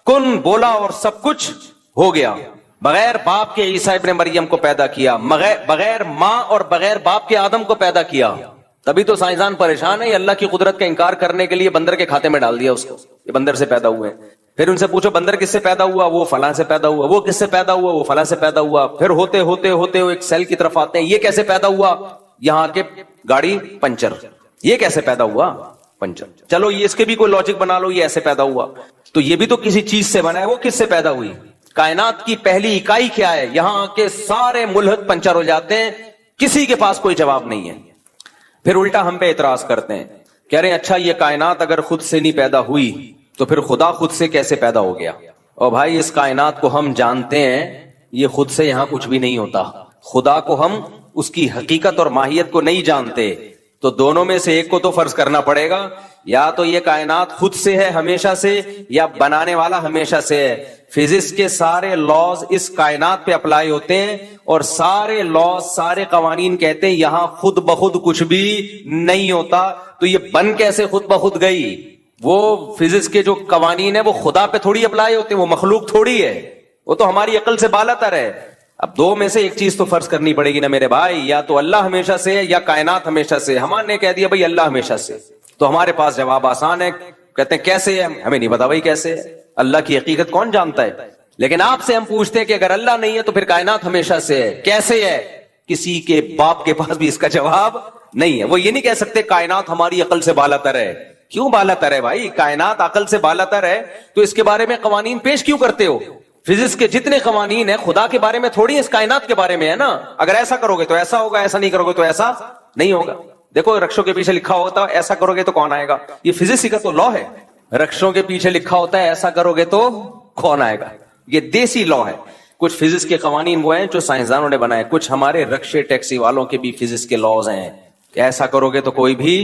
کن بولا اور سب کچھ ہو گیا. بغیر باپ کے عیسیٰ ابن مریم کو پیدا کیا، بغیر ماں اور بغیر باپ کے آدم کو پیدا کیا. تبھی تو سائنسدان پریشان ہے، یہ اللہ کی قدرت کا انکار کرنے کے لیے بندر کے کھاتے میں ڈال دیا اس کو، یہ بندر سے پیدا ہوئے. پھر ان سے پوچھو بندر کس سے پیدا ہوا؟ وہ فلاں سے پیدا ہوا. وہ کس سے پیدا ہوا؟ وہ فلاں سے پیدا ہوا. پھر ہوتے ہوتے ہوتے ایک سیل کی طرف آتے ہیں، یہ کیسے پیدا ہوا؟ یہاں کے گاڑی پنچر. یہ کیسے پیدا ہوا؟ پنچر. چلو یہ اس کے بھی کوئی لاجک بنا لو، یہ ایسے پیدا ہوا. تو یہ بھی تو کسی چیز سے بنا ہے، وہ کس سے پیدا ہوئی؟ کائنات کی پہلی اکائی کیا ہے؟ یہاں کے سارے ملحد پنچر ہو جاتے ہیں، کسی کے پاس کوئی جواب نہیں ہے. پھر الٹا ہم پہ اعتراض کرتے ہیں، کہہ رہے ہیں اچھا یہ کائنات اگر خود سے نہیں پیدا ہوئی تو پھر خدا خود سے کیسے پیدا ہو گیا؟ اور بھائی اس کائنات کو ہم جانتے ہیں، یہ خود سے یہاں کچھ بھی نہیں ہوتا. خدا کو ہم اس کی حقیقت اور ماہیت کو نہیں جانتے. تو دونوں میں سے ایک کو تو فرض کرنا پڑے گا، یا تو یہ کائنات خود سے ہے ہمیشہ سے، یا بنانے والا ہمیشہ سے ہے. فزکس کے سارے لاز اس کائنات پہ اپلائی ہوتے ہیں، اور سارے لاز، سارے قوانین کہتے ہیں یہاں خود بخود کچھ بھی نہیں ہوتا. تو یہ بن کیسے خود بخود گئی؟ وہ فزکس کے جو قوانین ہیں وہ خدا پہ تھوڑی اپلائی ہوتے ہیں، وہ مخلوق تھوڑی ہے، وہ تو ہماری عقل سے بالا تر ہے. اب دو میں سے ایک چیز تو فرض کرنی پڑے گی نا میرے بھائی، یا تو اللہ ہمیشہ سے ہے یا کائنات ہمیشہ سے. ہمارے کہہ دیا بھائی اللہ ہمیشہ سے، تو ہمارے پاس جواب آسان ہے. کہتے ہیں کیسے ہے؟ ہمیں نہیں پتا بھائی کیسے ہے، اللہ کی حقیقت کون جانتا ہے. لیکن آپ سے ہم پوچھتے ہیں کہ اگر اللہ نہیں ہے تو پھر کائنات ہمیشہ سے ہے، کیسے ہے؟ کسی کے باپ کے پاس بھی اس کا جواب نہیں ہے. وہ یہ نہیں کہہ سکتے کائنات ہماری عقل سے بالا تر ہے. کیوں بالا تر ہے بھائی؟ کائنات عقل سے بالا تر ہے تو اس کے بارے میں قوانین پیش کیوں کرتے ہو؟ فزکس کے جتنے قوانین ہیں خدا کے بارے میں تھوڑی، اس کائنات کے بارے میں ہے نا. اگر ایسا کرو گے تو ایسا ہوگا، ایسا نہیں کرو گے تو ایسا نہیں ہوگا. دیکھو رکشوں کے پیچھے لکھا ہوتا ہے ایسا کرو گے تو کون آئے گا، یہ فزکس کا تو لا ہے. رکشوں کے پیچھے لکھا ہوتا ہے ایسا کرو گے تو کون آئے گا، یہ دیسی لا ہے. کچھ فزکس کے قوانین وہ ہیں جو سائنسدانوں نے بنائے، کچھ ہمارے رکشے ٹیکسی والوں کے بھی فزکس کے لاز ہیں. ایسا کرو گے تو کوئی بھی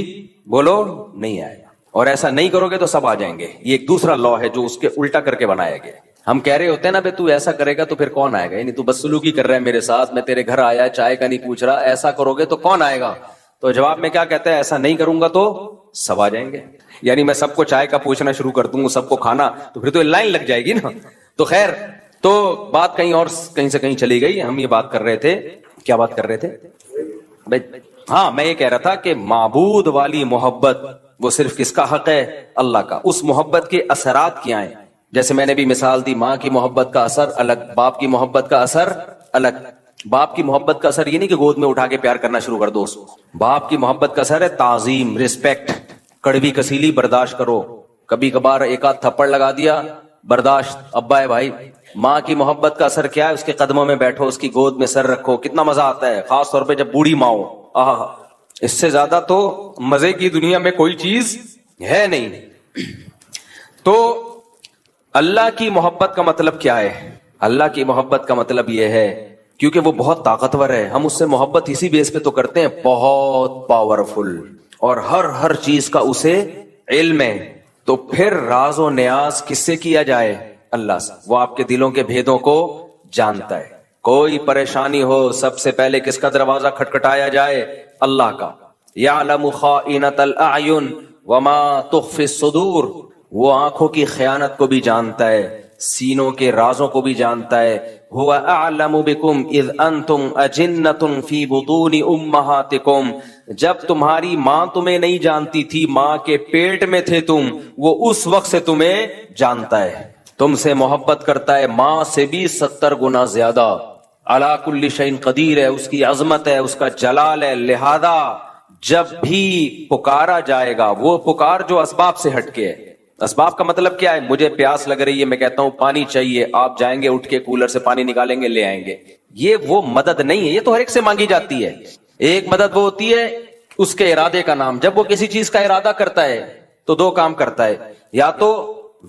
بولو نہیں آئے گا، اور ایسا نہیں کرو گے تو سب آ جائیں گے. یہ ایک دوسرا لا ہے جو اس کے الٹا کر کے بنایا گیا. ہم کہہ رہے ہوتے ہیں نا بھائی تو ایسا کرے گا تو پھر کون آئے گا، یعنی تو بس سلوکی کر رہا ہے میرے ساتھ، میں تیرے گھر آیا چائے کا نہیں پوچھ رہا، ایسا کرو گے تو کون آئے گا. تو جواب میں کیا کہتا ہے؟ ایسا نہیں کروں گا تو سب آ جائیں گے. یعنی میں سب کو چائے کا پوچھنا شروع کر دوں گا، سب کو کھانا، تو پھر تو لائن لگ جائے گی نا. تو خیر، تو بات کہیں اور کہیں سے کہیں چلی گئی. ہم یہ بات کر رہے تھے، کیا بات کر رہے تھے؟ ہاں، میں یہ کہہ رہا تھا کہ معبود والی محبت وہ صرف کس کا حق ہے؟ اللہ کا. اس محبت کے اثرات کیا ہیں؟ جیسے میں نے بھی مثال دی، ماں کی محبت کا اثر الگ، باپ کی محبت کا اثر الگ. باپ کی محبت کا اثر یہ نہیں کہ گود میں اٹھا کے پیار کرنا شروع کر دو. باپ کی محبت کا اثر ہے تعظیم، رسپیکٹ، کڑوی کسیلی برداشت کرو، کبھی کبھار ایک آدھ تھپڑ لگا دیا برداشت، ابا ہے بھائی. ماں کی محبت کا اثر کیا ہے؟ اس کے قدموں میں بیٹھو، اس کی گود میں سر رکھو، کتنا مزہ آتا ہے، خاص طور پہ جب بوڑھی ماں ہو. آہا، اس سے زیادہ تو مزے کی دنیا میں کوئی چیز ہے نہیں. تو اللہ کی محبت کا مطلب کیا ہے؟ اللہ کی محبت کا مطلب یہ ہے، کیونکہ وہ بہت طاقتور ہے، ہم اس سے محبت اسی بیس پہ تو کرتے ہیں، بہت پاورفل، اور ہر چیز کا اسے علم ہے. تو پھر راز و نیاز کس سے کیا جائے؟ اللہ سے. وہ آپ کے دلوں کے بھیدوں کو جانتا ہے. کوئی پریشانی ہو سب سے پہلے کس کا دروازہ کھٹکھٹایا جائے؟ اللہ کا. یعلم خائنۃ الاعین وما تخفی الصدور. وہ آنکھوں کی خیانت کو بھی جانتا ہے، سینوں کے رازوں کو بھی جانتا ہے. هو اعلم بكم اذ انتم اجنۃ فی بطون امہاتکم. جب تمہاری ماں تمہیں نہیں جانتی تھی، ماں کے پیٹ میں تھے تم، وہ اس وقت سے تمہیں جانتا ہے، تم سے محبت کرتا ہے، ماں سے بھی 70 گنا زیادہ. علی کل شیء قدیر ہے، اس کی عظمت ہے، اس کا جلال ہے. لہذا جب بھی پکارا جائے گا، وہ پکار جو اسباب سے ہٹ کے ہے. اسباب کا مطلب کیا ہے؟ مجھے پیاس لگ رہی ہے، میں کہتا ہوں پانی چاہیے، آپ جائیں گے اٹھ کے کولر سے پانی نکالیں گے لے آئیں گے. یہ وہ مدد نہیں ہے، یہ تو ہر ایک سے مانگی جاتی ہے. ایک مدد وہ ہوتی ہے اس کے ارادے کا نام. جب وہ کسی چیز کا ارادہ کرتا ہے تو دو کام کرتا ہے، یا تو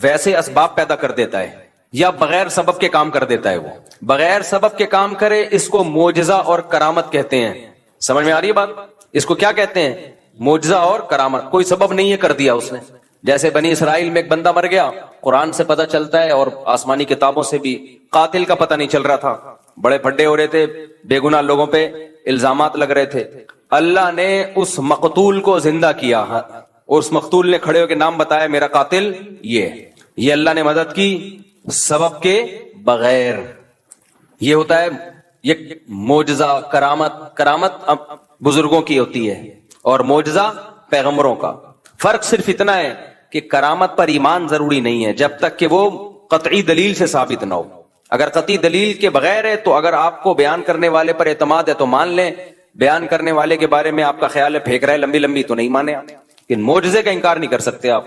ویسے اسباب پیدا کر دیتا ہے، یا بغیر سبب کے کام کر دیتا ہے. وہ بغیر سبب کے کام کرے، اس کو معجزہ اور کرامت کہتے ہیں. سمجھ میں آ رہی ہے بات؟ اس کو کیا کہتے ہیں؟ معجزہ اور کرامت. کوئی سبب نہیں ہے، کر دیا اس نے. جیسے بنی اسرائیل میں ایک بندہ مر گیا، قرآن سے پتہ چلتا ہے اور آسمانی کتابوں سے بھی. قاتل کا پتہ نہیں چل رہا تھا، بڑے پھڈے ہو رہے تھے، بے گناہ لوگوں پہ الزامات لگ رہے تھے. اللہ نے اس مقتول کو زندہ کیا، اور اس مقتول نے کھڑے ہو کے نام بتایا، میرا قاتل یہ اللہ نے مدد کی سبب کے بغیر. یہ ہوتا ہے یہ معجزہ. کرامت بزرگوں کی ہوتی ہے اور معجزہ پیغمبروں کا. فرق صرف اتنا ہے کہ کرامت پر ایمان ضروری نہیں ہے جب تک کہ وہ قطعی دلیل سے ثابت نہ ہو. اگر قطعی دلیل کے بغیر ہے تو اگر آپ کو بیان کرنے والے پر اعتماد ہے تو مان لیں، بیان کرنے والے کے بارے میں آپ کا خیال ہے پھینک رہا ہے لمبی لمبی، تو نہیں مانے. لیکن معجزے کا انکار نہیں کر سکتے آپ.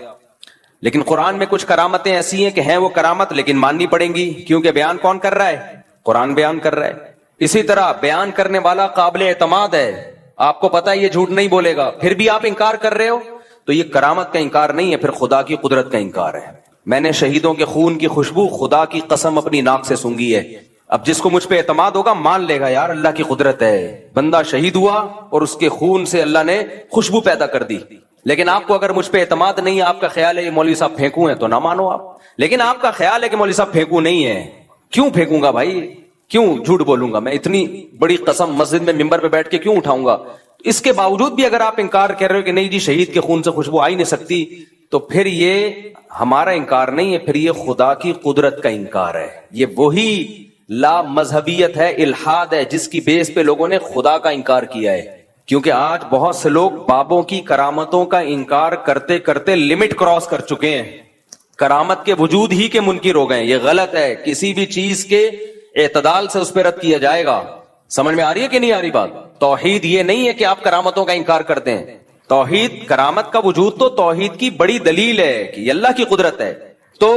لیکن قرآن میں کچھ کرامتیں ایسی ہیں کہ ہیں وہ کرامت لیکن ماننی پڑیں گی، کیونکہ بیان کون کر رہا ہے؟ قرآن بیان کر رہا ہے. اسی طرح بیان کرنے والا قابل اعتماد ہے، آپ کو پتا ہے یہ جھوٹ نہیں بولے گا، پھر بھی آپ انکار کر رہے ہو، تو یہ کرامت کا انکار نہیں ہے، پھر خدا کی قدرت کا انکار ہے. میں نے شہیدوں کے خون کی خوشبو خدا کی قسم اپنی ناک سے سونگھی ہے. اب جس کو مجھ پہ اعتماد ہوگا مان لے گا یار اللہ کی قدرت ہے. بندہ شہید ہوا اور اس کے خون سے اللہ نے خوشبو پیدا کر دی. لیکن آپ کو اگر مجھ پہ اعتماد نہیں ہے، آپ کا خیال ہے یہ مولوی صاحب پھینکوں ہیں، تو نہ مانو آپ. لیکن آپ کا خیال ہے کہ مولوی صاحب پھینکوں نہیں ہے، کیوں پھینکوں گا بھائی؟ کیوں جھوٹ بولوں گا؟ میں اتنی بڑی قسم مسجد میں ممبر پہ بیٹھ کے کیوں اٹھاؤں گا؟ اس کے باوجود بھی اگر آپ انکار کر رہے ہو کہ نہیں جی شہید کے خون سے خوشبو آ ہی نہیں سکتی، تو پھر یہ ہمارا انکار نہیں ہے، پھر یہ خدا کی قدرت کا انکار ہے. یہ وہی لا مذہبیت ہے، الحاد ہے، جس کی بیس پہ لوگوں نے خدا کا انکار کیا ہے. کیونکہ آج بہت سے لوگ بابوں کی کرامتوں کا انکار کرتے کرتے لمٹ کراس کر چکے ہیں، کرامت کے وجود ہی کے منکر ہو گئے. یہ غلط ہے. کسی بھی چیز کے اعتدال سے اس پہ رد کیا جائے گا. سمجھ میں آ رہی ہے کہ نہیں آ رہی بات؟ توحید یہ نہیں ہے کہ آپ کرامتوں کا انکار کرتے ہیں. توحید، کرامت کا وجود تو توحید کی بڑی دلیل ہے کہ یہ اللہ کی قدرت ہے. تو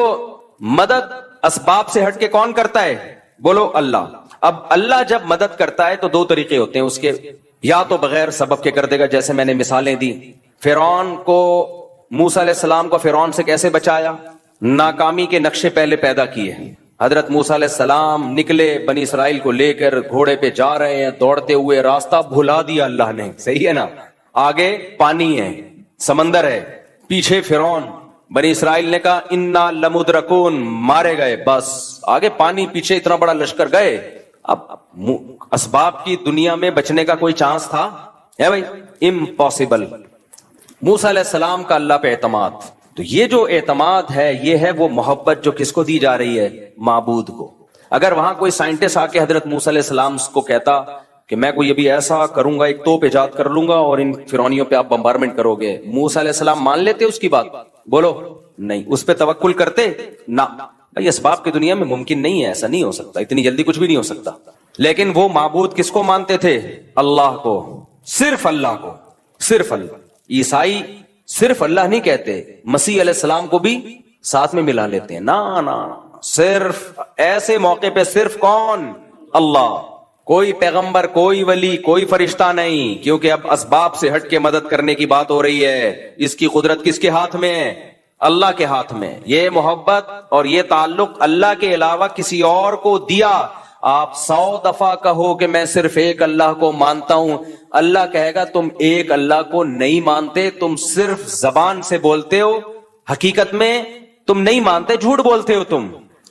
مدد اسباب سے ہٹ کے کون کرتا ہے؟ بولو اللہ. اب اللہ جب مدد کرتا ہے تو دو طریقے ہوتے ہیں اس کے، یا تو بغیر سبب کے کر دے گا، جیسے میں نے مثالیں دی. فرعون کو، موسیٰ علیہ السلام کو فرعون سے کیسے بچایا؟ ناکامی کے نقشے پہلے پیدا کیے. حضرت موسیٰ علیہ السلام نکلے بنی اسرائیل کو لے کر، گھوڑے پہ جا رہے ہیں، دوڑتے ہوئے، راستہ بھلا دیا اللہ نے. صحیح ہے نا؟ آگے پانی ہے، سمندر ہے، پیچھے فرعون. بنی اسرائیل نے کہا انا لمدرکون، مارے گئے. بس آگے پانی، پیچھے اتنا بڑا لشکر، گئے. اب اسباب کی دنیا میں بچنے کا کوئی چانس تھا؟ ہے بھائی، امپاسبل. موسیٰ علیہ السلام کا اللہ پہ اعتماد. تو یہ جو اعتماد ہے یہ ہے وہ محبت جو کس کو دی جا رہی ہے؟ معبود کو. اگر وہاں کوئی سائنٹسٹ آ کے حضرت موسیٰ علیہ السلام کو کہتا کہ میں کوئی ابھی ایسا کروں گا، ایک توپ ایجاد کر لوں گا اور ان فرعونیوں پہ آپ بمبارمنٹ کرو گے، موسیٰ علیہ السلام مان لیتے اس کی بات؟ بولو نہیں. اس پہ توکل کرتے؟ نہ. بھائی اسباب کی دنیا میں ممکن نہیں ہے، ایسا نہیں ہو سکتا، اتنی جلدی کچھ بھی نہیں ہو سکتا. لیکن وہ معبود کس کو مانتے تھے؟ اللہ کو، صرف اللہ کو، صرف اللہ. عیسائی صرف اللہ نہیں کہتے، مسیح علیہ السلام کو بھی ساتھ میں ملا لیتے ہیں. نا صرف ایسے موقع پہ صرف کون؟ اللہ. کوئی پیغمبر، کوئی ولی، کوئی فرشتہ نہیں، کیونکہ اب اسباب سے ہٹ کے مدد کرنے کی بات ہو رہی ہے. اس کی قدرت کس کے ہاتھ میں ہے؟ اللہ کے ہاتھ میں. یہ محبت اور یہ تعلق اللہ کے علاوہ کسی اور کو دیا. آپ 100 دفعہ کہو کہ میں صرف ایک اللہ کو مانتا ہوں، اللہ کہے گا تم ایک اللہ کو نہیں مانتے، تم صرف زبان سے بولتے ہو، حقیقت میں تم نہیں مانتے، جھوٹ بولتے ہو. تم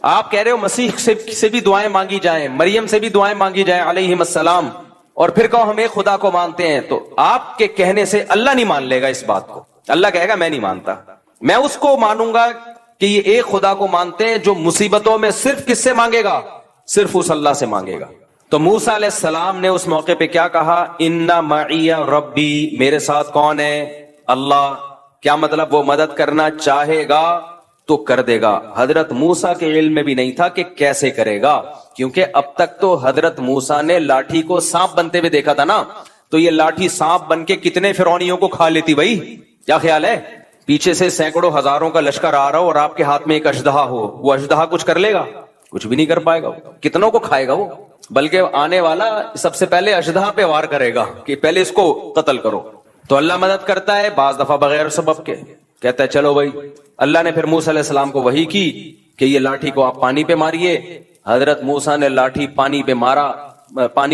آپ کہہ رہے ہو مسیح سے بھی دعائیں مانگی جائیں، مریم سے بھی دعائیں مانگی جائیں علیہم السلام، اور پھر کہو ہم ایک خدا کو مانتے ہیں. تو آپ کے کہنے سے اللہ نہیں مان لے گا اس بات کو. اللہ کہے گا میں نہیں مانتا، میں اس کو مانوں گا کہ یہ ایک خدا کو مانتے ہیں جو مصیبتوں میں صرف کس سے مانگے گا؟ صرف اس اللہ سے مانگے گا. تو موسیٰ علیہ السلام نے اس موقع پہ کیا کہا؟ ان معی ربی، میرے ساتھ کون ہے؟ اللہ. کیا مطلب؟ وہ مدد کرنا چاہے گا تو کر دے گا. حضرت موسیٰ کے علم میں بھی نہیں تھا کہ کیسے کرے گا، کیونکہ اب تک تو حضرت موسیٰ نے لاٹھی کو سانپ بنتے ہوئے دیکھا تھا نا. تو یہ لاٹھی سانپ بن کے کتنے فرعونیوں کو کھا لیتی بھائی؟ کیا خیال ہے؟ پیچھے سے سینکڑوں ہزاروں کا لشکر آ رہا ہو اور آپ کے ہاتھ میں ایک اژدہا ہو، وہ اژدہا کچھ کر لے گا؟ کچھ بھی نہیں کر پائے گا. کتنوں کو کھائے گا وہ؟ بلکہ آنے والا سب سے پہلے اژدہا پہ وار کرے گا کہ پہلے اس کو قتل کرو. تو اللہ مدد کرتا ہے بعض دفعہ بغیر سبب کے. کہتا ہے چلو بھائی. اللہ نے پھر موسیٰ علیہ السلام کو وحی کی کہ یہ لاٹھی کو آپ پانی پہ ماریے. حضرت موسیٰ نے لاٹھی پانی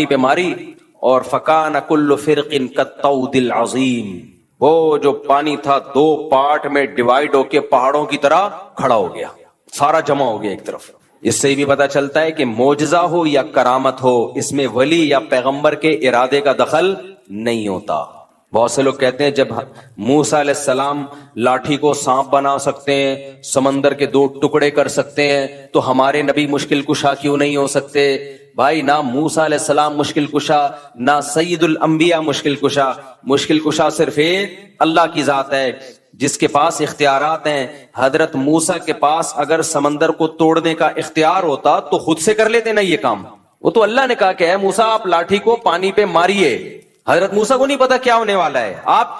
پہ ماری اور فکان کل فرق کالطود العظیم، وہ جو پانی تھا 2 پارٹ میں ڈیوائیڈ ہو کے پہاڑوں کی طرح کھڑا ہو گیا، سارا جمع ہو گیا ایک طرف. اس سے بھی پتا چلتا ہے کہ معجزہ ہو یا کرامت ہو، اس میں ولی یا پیغمبر کے ارادے کا دخل نہیں ہوتا. بہت سے لوگ کہتے ہیں جب موسیٰ علیہ السلام لاٹھی کو سانپ بنا سکتے ہیں، سمندر کے 2 ٹکڑے کر سکتے ہیں، تو ہمارے نبی مشکل کشا کیوں نہیں ہو سکتے؟ بھائی نہ موسیٰ علیہ السلام مشکل کشا، نہ سید الانبیاء مشکل کشا. مشکل کشا صرف ایک اللہ کی ذات ہے جس کے پاس اختیارات ہیں. حضرت موسیٰ کے پاس اگر سمندر کو توڑنے کا اختیار ہوتا تو خود سے کر لیتے نا یہ کام. وہ تو اللہ نے کہا کہ اے موسیٰ آپ لاٹھی کو پانی پہ ماریے. حضرت موسیٰ کو نہیں پتا کیا ہونے والا ہے، آپ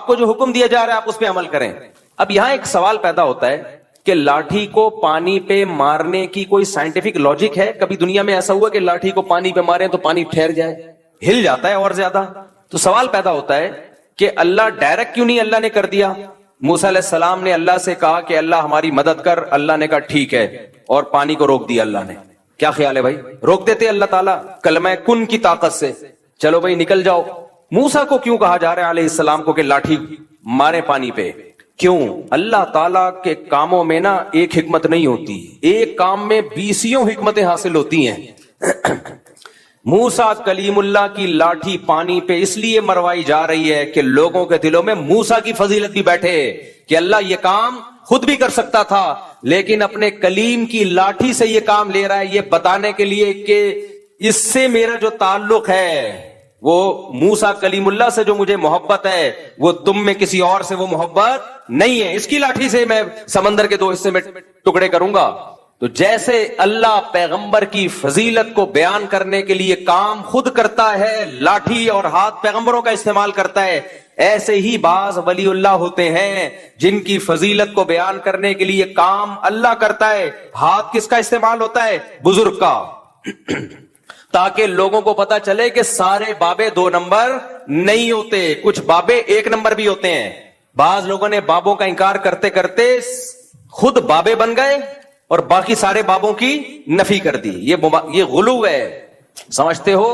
کو جو حکم دیا جا رہا ہے آپ اس پہ عمل کریں. اب یہاں ایک سوال پیدا ہوتا ہے کہ لاٹھی کو پانی پہ مارنے کی کوئی سائنٹیفک لاجک ہے؟ کبھی دنیا میں ایسا ہوا کہ لاٹھی کو پانی پہ مارے تو پانی ٹھہر جائے؟ ہل جاتا ہے اور زیادہ. تو سوال پیدا ہوتا ہے کہ اللہ ڈائریکٹ کیوں نہیں اللہ نے کر دیا؟ موسیٰ علیہ السلام نے اللہ سے کہا کہ اللہ ہماری مدد کر، اللہ نے کہا ٹھیک ہے، اور پانی کو روک دیا اللہ نے. کیا خیال ہے بھائی؟ روک دیتے اللہ تعالیٰ کلمہ کن کی طاقت سے، چلو بھائی نکل جاؤ. موسیٰ کو کیوں کہا جا رہا ہے علیہ السلام کو کہ لاٹھی مارے پانی پہ؟ کیوں؟ اللہ تعالیٰ کے کاموں میں نا ایک حکمت نہیں ہوتی، ایک کام میں 20 حکمتیں حاصل ہوتی ہیں. موسیٰ کلیم اللہ کی لاٹھی پانی پہ اس لیے مروائی جا رہی ہے کہ لوگوں کے دلوں میں موسیٰ کی فضیلت بھی بیٹھے کہ اللہ یہ کام خود بھی کر سکتا تھا لیکن اپنے کلیم کی لاٹھی سے یہ کام لے رہا ہے، یہ بتانے کے لیے کہ اس سے میرا جو تعلق ہے، وہ موسیٰ کلیم اللہ سے جو مجھے محبت ہے، وہ تم میں کسی اور سے وہ محبت نہیں ہے. اس کی لاٹھی سے میں سمندر کے 2 حصے میں ٹکڑے کروں گا. تو جیسے اللہ پیغمبر کی فضیلت کو بیان کرنے کے لیے کام خود کرتا ہے، لاٹھی اور ہاتھ پیغمبروں کا استعمال کرتا ہے، ایسے ہی بعض ولی اللہ ہوتے ہیں جن کی فضیلت کو بیان کرنے کے لیے کام اللہ کرتا ہے، ہاتھ کس کا استعمال ہوتا ہے؟ بزرگ کا، تاکہ لوگوں کو پتا چلے کہ سارے بابے 2 نمبر نہیں ہوتے، کچھ بابے 1 نمبر بھی ہوتے ہیں. بعض لوگوں نے بابوں کا انکار کرتے کرتے خود بابے بن گئے اور باقی سارے بابوں کی نفی کر دی. یہ غلو ہے. سمجھتے ہو؟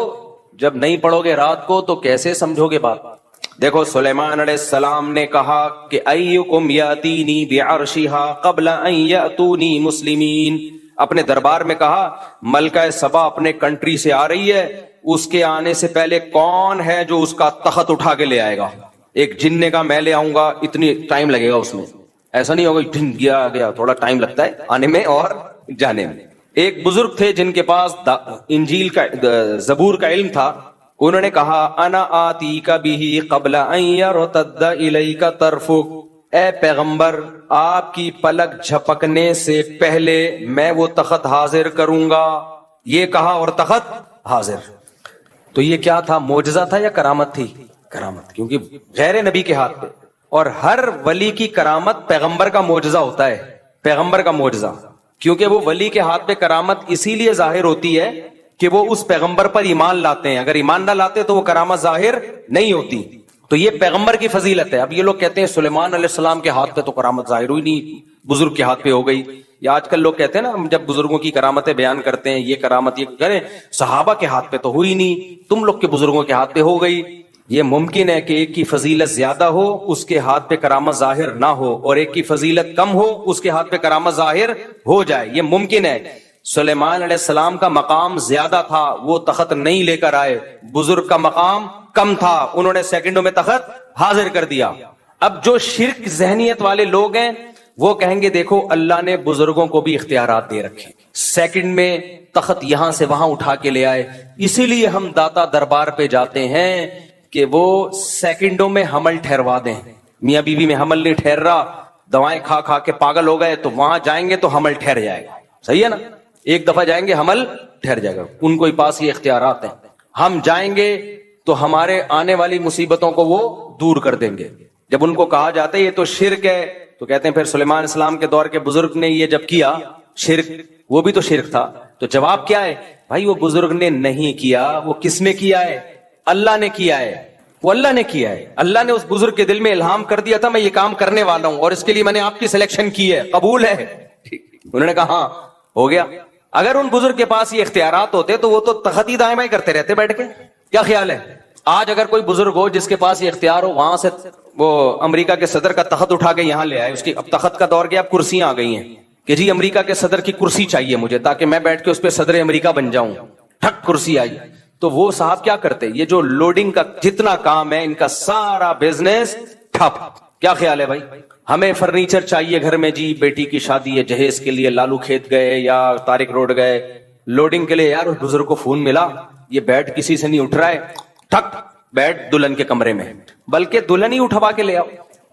جب نہیں پڑھو گے رات کو تو کیسے سمجھو گے بات؟ دیکھو سلیمان علیہ السلام نے کہا کہ ایکم یاتینی بعرشھا قبل ان یاتونی مسلمین، اپنے دربار میں کہا ملکہ سبا اپنے کنٹری سے آ رہی ہے, اس کے آنے سے پہلے کون ہے جو اس کا تخت اٹھا کے لے آئے گا؟ ایک جن نے کہا میں لے آؤں گا, اتنی ٹائم لگے گا اس میں, ایسا نہیں ہوگا جن گیا تھوڑا ٹائم لگتا ہے آنے میں اور جانے میں. ایک بزرگ تھے جن کے پاس انجیل کا زبور کا علم تھا, انہوں نے کہا انا آتی کا بھی قبل ان یرتد الیک طرفک, اے پیغمبر آپ کی پلک جھپکنے سے پہلے میں وہ تخت حاضر کروں گا. یہ کہا اور تخت حاضر. تو یہ کیا تھا, معجزہ تھا یا کرامت تھی؟ کرامت, کیونکہ غیر نبی کے ہاتھ پہ. اور ہر ولی کی کرامت پیغمبر کا معجزہ ہوتا ہے, پیغمبر کا معجزہ, کیونکہ وہ ولی کے ہاتھ پہ کرامت اسی لیے ظاہر ہوتی ہے کہ وہ اس پیغمبر پر ایمان لاتے ہیں. اگر ایمان نہ لاتے تو وہ کرامت ظاہر نہیں ہوتی. تو یہ پیغمبر کی فضیلت ہے. اب یہ لوگ کہتے ہیں سلیمان علیہ السلام کے ہاتھ پہ تو کرامت ظاہر ہوئی نہیں, بزرگ کے ہاتھ پہ ہو گئی. یا آج کل لوگ کہتے ہیں نا, ہم جب بزرگوں کی کرامتیں بیان کرتے ہیں, یہ کرامت یہ کریں, صحابہ کے ہاتھ پہ تو ہوئی نہیں, تم لوگ کے بزرگوں کے ہاتھ پہ ہو گئی. یہ ممکن ہے کہ ایک کی فضیلت زیادہ ہو, اس کے ہاتھ پہ کرامت ظاہر نہ ہو, اور ایک کی فضیلت کم ہو, اس کے ہاتھ پہ کرامت ظاہر ہو جائے. یہ ممکن ہے. سلیمان علیہ السلام کا مقام زیادہ تھا, وہ تخت نہیں لے کر آئے. بزرگ کا مقام کم تھا, انہوں نے سیکنڈوں میں تخت حاضر کر دیا. اب جو شرک ذہنیت والے لوگ ہیں وہ کہیں گے دیکھو اللہ نے بزرگوں کو بھی اختیارات دے رکھے, سیکنڈ میں تخت یہاں سے وہاں اٹھا کے لے آئے. اسی لیے ہم داتا دربار پہ جاتے ہیں کہ وہ سیکنڈوں میں حمل ٹھہروا دیں. میاں بیوی میں حمل نہیں ٹھہر رہا, دوائیں کھا کھا کے پاگل ہو گئے, تو وہاں جائیں گے تو حمل ٹھہر جائے گا. صحیح ہے نا, ایک دفعہ جائیں گے حمل ٹھہر جائے گا. ان کو پاس یہ اختیارات ہیں. ہم جائیں گے تو ہمارے آنے والی مصیبتوں کو وہ دور کر دیں گے. جب ان کو کہا جاتا ہے یہ تو شرک ہے, تو کہتے ہیں پھر سلیمان اسلام کے دور کے بزرگ نے یہ جب کیا شرک, وہ بھی تو شرک تھا. تو جواب کیا ہے بھائی, وہ بزرگ نے نہیں کیا, وہ کس نے کیا ہے؟ اللہ نے کیا ہے, وہ اللہ نے کیا ہے. اللہ نے اس بزرگ کے دل میں الہام کر دیا تھا میں یہ کام کرنے والا ہوں, اور اس کے لیے میں نے آپ کی سلیکشن کی ہے, قبول ہے. انہوں نے کہا ہاں ہو گیا. اگر ان بزرگ کے پاس یہ اختیارات ہوتے تو وہ تو تخت ہی دائیں بائیں کرتے رہتے بیٹھ کے. کیا خیال ہے آج اگر کوئی بزرگ ہو جس کے پاس یہ اختیار ہو, وہاں سے وہ امریکہ کے صدر کا تخت اٹھا کے یہاں لے آئے, اس کی اب تخت کا دور گیا, اب کرسیاں آ گئی ہیں کہ جی امریکہ کے صدر کی کرسی چاہیے مجھے تاکہ میں بیٹھ کے اس پہ صدر امریکہ بن جاؤں, ٹھک کرسی آئی. تو وہ صاحب کیا کرتے, یہ جو لوڈنگ کا جتنا کام ہے ان کا سارا بزنس ٹھپ. کیا خیال ہے بھائی, ہمیں فرنیچر چاہیے گھر میں, جی بیٹی کی شادی ہے, جہیز کے لیے لالو کھیت گئے یا طارق روڈ گئے لوڈنگ کے لیے, یار اس بزرگ کو فون ملا, یہ بیڈ کسی سے نہیں اٹھ رہا ہے, ٹھک بیڈ دلہن کے کمرے میں, بلکہ دلہن ہی اٹھوا کے لے آؤ.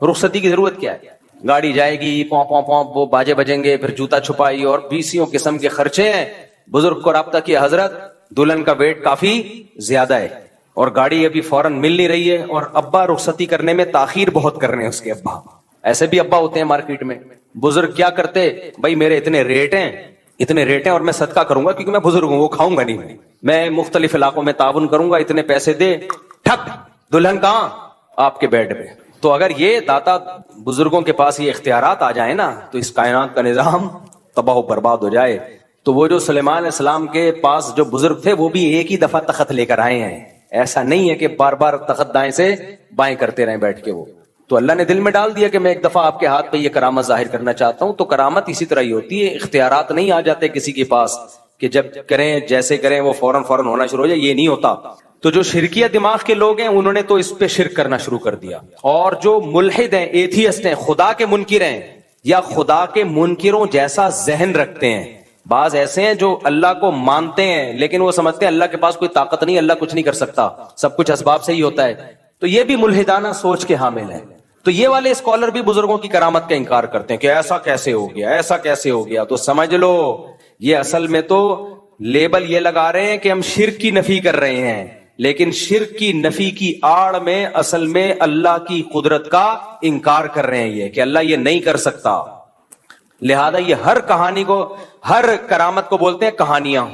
رخصتی کی ضرورت کیا ہے, گاڑی جائے گی پوں پوں پوں, وہ باجے بجیں گے, پھر جوتا چھپائی اور 20 قسم کے خرچے ہیں. بزرگ کو رابطہ کیا حضرت دلہن کا ویٹ کافی زیادہ ہے اور گاڑی ابھی فوراً مل نہیں رہی ہے, اور ابا رخصتی کرنے میں تاخیر بہت کر رہے ہیں اس کے ابا. ایسے بھی ابا ہوتے ہیں مارکیٹ میں. بزرگ کیا کرتے, بھائی میرے اتنے ریٹ ہیں اور میں صدقہ کروں گا کیونکہ میں بزرگ ہوں, وہ کھاؤں گا نہیں, میں مختلف علاقوں میں تعاون کروں گا, اتنے پیسے دے, ٹھک دلہن کہاں, آپ کے بیڈ پہ. تو اگر یہ داتا بزرگوں کے پاس یہ اختیارات آ جائیں نا تو اس کائنات کا نظام تباہ و برباد ہو جائے. تو وہ جو سلیمان علیہ السلام کے پاس جو بزرگ تھے وہ بھی ایک ہی دفعہ تخت لے کر آئے ہیں, ایسا نہیں ہے کہ بار بار تخت دائیں سے بائیں کرتے رہیں بیٹھ کے. وہ تو اللہ نے دل میں ڈال دیا کہ میں ایک دفعہ آپ کے ہاتھ پہ یہ کرامت ظاہر کرنا چاہتا ہوں. تو کرامت اسی طرح ہی ہوتی ہے, اختیارات نہیں آ جاتے کسی کے پاس کہ جب کریں جیسے کریں وہ فوراً ہونا شروع ہو جائے, یہ نہیں ہوتا. تو جو شرکیہ دماغ کے لوگ ہیں انہوں نے تو اس پہ شرک کرنا شروع کر دیا. اور جو ملحد ہیں, ایتھیسٹ ہیں, خدا کے منکر ہیں یا خدا کے منکروں جیسا ذہن رکھتے ہیں, بعض ایسے ہیں جو اللہ کو مانتے ہیں لیکن وہ سمجھتے ہیں اللہ کے پاس کوئی طاقت نہیں, اللہ کچھ نہیں کر سکتا, سب کچھ اسباب سے ہی ہوتا ہے. تو یہ بھی ملحدانہ سوچ کے حامل ہیں. تو یہ والے اسکالر بھی بزرگوں کی کرامت کا انکار کرتے ہیں کہ ایسا کیسے ہو گیا, ایسا کیسے ہو گیا. تو سمجھ لو یہ اصل میں تو لیبل یہ لگا رہے ہیں کہ ہم شرک کی نفی کر رہے ہیں, لیکن شرک کی نفی کی آڑ میں اصل میں اللہ کی قدرت کا انکار کر رہے ہیں, یہ کہ اللہ یہ نہیں کر سکتا. لہذا یہ ہر کہانی کو, ہر کرامت کو بولتے ہیں کہانیاں.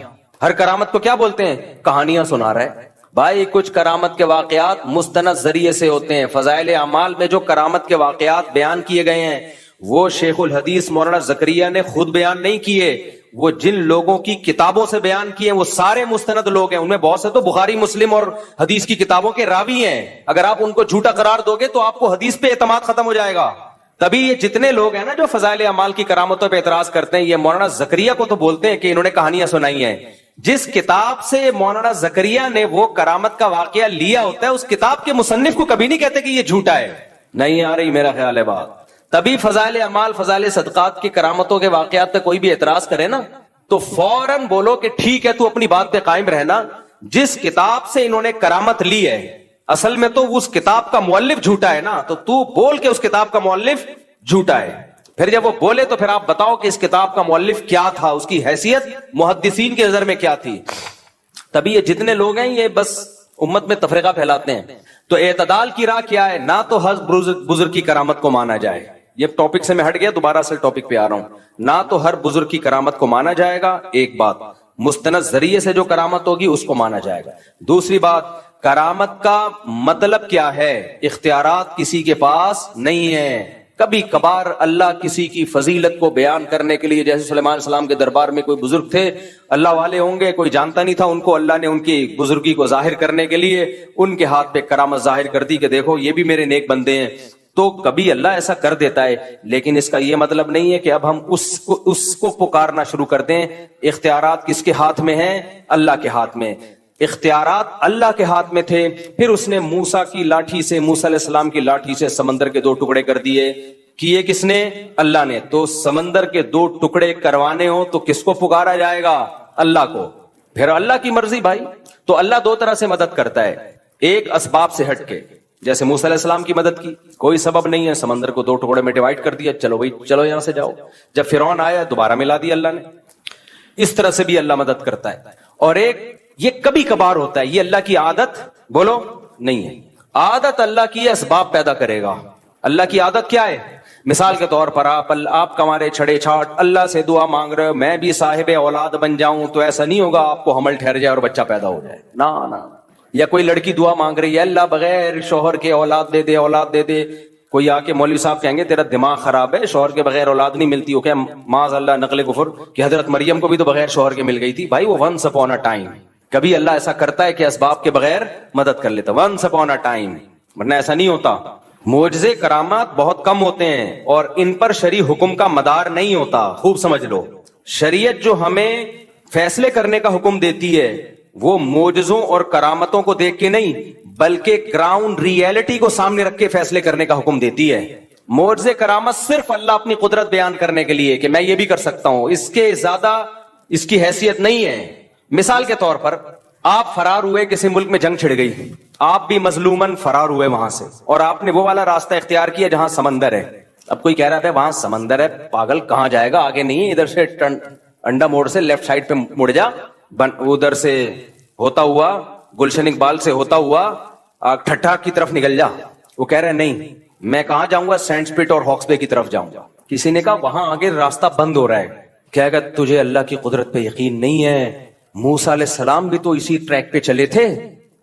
ہر کرامت کو کیا بولتے ہیں, کہانیاں سنا رہے ہیں. بھائی کچھ کرامت کے واقعات مستند ذریعے سے ہوتے ہیں. فضائل اعمال میں جو کرامت کے واقعات بیان کیے گئے ہیں وہ شیخ الحدیث مولانا زکریا نے خود بیان نہیں کیے, وہ جن لوگوں کی کتابوں سے بیان کیے ہیں وہ سارے مستند لوگ ہیں. ان میں بہت سے تو بخاری مسلم اور حدیث کی کتابوں کے راوی ہیں. اگر آپ ان کو جھوٹا قرار دو گے تو آپ کو حدیث پہ اعتماد ختم ہو جائے گا. تبھی یہ جتنے لوگ ہیں نا جو فضائل اعمال کی کرامتوں پہ اعتراض کرتے ہیں، یہ مولانا زکریا کو تو بولتے ہیں کہ انہوں نے کہانیاں سنائی ہیں. جس کتاب سے مولانا زکریا نے وہ کرامت کا واقعہ لیا ہوتا ہے، اس کتاب کے مصنف کو کبھی نہیں کہتے کہ یہ جھوٹا ہے. نہیں آ رہی میرا خیال ہے بات. تبھی فضائل اعمال، فضائل صدقات کی کرامتوں کے واقعات پہ کوئی بھی اعتراض کرے نا تو فوراً بولو کہ ٹھیک ہے، تو اپنی بات پہ قائم رہنا. جس کتاب سے انہوں نے کرامت لی ہے اصل میں تو اس کتاب کا مؤلف جھوٹا ہے نا، تو بول کے اس کتاب کا مؤلف جھوٹا ہے. پھر جب وہ بولے تو پھر آپ بتاؤ کہ اس کتاب کا مؤلف کیا تھا، اس کی حیثیت محدثین کی نظر میں کیا تھی. تبھی یہ جتنے لوگ ہیں یہ بس امت میں تفرقہ پھیلاتے ہیں. تو اعتدال کی راہ کیا ہے؟ نہ تو ہر بزرگ کی کرامت کو مانا جائے، یہ ٹاپک سے میں ہٹ گیا، دوبارہ اصل ٹاپک پہ آ رہا ہوں. نہ تو ہر بزرگ کی کرامت کو مانا جائے گا، ایک بات. مستند ذریعے سے جو کرامت ہوگی اس کو مانا جائے گا. دوسری بات، کرامت کا مطلب کیا ہے؟ اختیارات کسی کے پاس نہیں ہے. کبھی کبھار اللہ کسی کی فضیلت کو بیان کرنے کے لیے، جیسے سلیمان علیہ السلام کے دربار میں کوئی بزرگ تھے، اللہ والے ہوں گے، کوئی جانتا نہیں تھا ان کو، اللہ نے ان کی بزرگی کو ظاہر کرنے کے لیے ان کے ہاتھ پہ کرامت ظاہر کر دی کہ دیکھو یہ بھی میرے نیک بندے ہیں. تو کبھی اللہ ایسا کر دیتا ہے، لیکن اس کا یہ مطلب نہیں ہے کہ اب ہم اس کو پکارنا شروع کر دیں. اختیارات کس کے ہاتھ میں ہیں؟ اللہ کے ہاتھ میں. اختیارات اللہ کے ہاتھ میں تھے، پھر اس نے موسیٰ کی لاٹھی سے، موسیٰ علیہ السلام کی لاٹھی سے سمندر کے 2 ٹکڑے کر دیے. کیے کس نے؟ اللہ نے. تو سمندر کے 2 ٹکڑے کروانے ہو تو کس کو پکارا جائے گا؟ اللہ کو. پھر اللہ کی مرضی بھائی. تو اللہ 2 طرح سے مدد کرتا ہے، ایک اسباب سے ہٹ کے، جیسے موسیٰ علیہ السلام کی مدد کی، کوئی سبب نہیں ہے، سمندر کو 2 ٹکڑے میں ڈیوائڈ کر دیا، چلو بھائی چلو یہاں سے جاؤ. جب فرعون آیا دوبارہ ملا دی اللہ نے. اس طرح سے بھی اللہ مدد کرتا ہے. اور ایک یہ کبھی کبھار ہوتا ہے، یہ اللہ کی عادت بولو نہیں ہے. عادت اللہ کی اسباب پیدا کرے گا. اللہ کی عادت کیا ہے؟ مثال کے طور پر آپ کمارے چھڑے چھاٹ اللہ سے دعا مانگ رہے ہو میں بھی صاحب اولاد بن جاؤں، تو ایسا نہیں ہوگا آپ کو حمل ٹھہر جائے اور بچہ پیدا ہو جائے. نہ. یا کوئی لڑکی دعا مانگ رہی ہے اللہ بغیر شوہر کے اولاد دے دے، اولاد دے دے. کوئی آ کے مولوی صاحب کہیں گے تیرا دماغ خراب ہے، شوہر کے بغیر اولاد نہیں ملتی. ہو کیا معاذ اللہ نقل کفر کہ حضرت مریم کو بھی تو بغیر شوہر کے مل گئی تھی. بھائی وہ ونس اپون اے ٹائم. کبھی اللہ ایسا کرتا ہے کہ اسباب کے بغیر مدد کر لیتا، ونس اپون اے ٹائم، ورنہ ایسا نہیں ہوتا. معجزے کرامات بہت کم ہوتے ہیں اور ان پر شرعی حکم کا مدار نہیں ہوتا. خوب سمجھ لو، شریعت جو ہمیں فیصلے کرنے کا حکم دیتی ہے وہ معجزوں اور کرامتوں کو دیکھ کے نہیں بلکہ گراؤنڈ ریئلٹی کو سامنے رکھ کے فیصلے کرنے کا حکم دیتی ہے. معجزے کرامت صرف اللہ اپنی قدرت بیان کرنے کے لیے کہ میں یہ بھی کر سکتا ہوں، اس کے زیادہ اس کی حیثیت نہیں ہے. مثال کے طور پر آپ فرار ہوئے، کسی ملک میں جنگ چھڑ گئی، آپ بھی مظلومن فرار ہوئے وہاں سے، اور آپ نے وہ والا راستہ اختیار کیا جہاں سمندر ہے. اب کوئی کہہ رہا تھا وہاں سمندر ہے، پاگل کہاں جائے گا، آگے نہیں، ادھر سے انڈا موڑ سے لیفٹ سائڈ پہ مڑ جا، ادھر سے ہوتا ہوا گلشن اقبال سے ہوتا ہوا ٹھٹھا کی طرف نکل جا. وہ کہہ رہے نہیں میں کہاں جاؤں گا، سینڈ سپٹ اور ہاکس بے کی طرف جاؤں گا. کسی نے کہا وہاں آگے راستہ بند ہو رہا ہے. کہے گا تجھے اللہ کی قدرت پہ یقین نہیں ہے، موسیٰ علیہ السلام بھی تو اسی ٹریک پہ چلے تھے،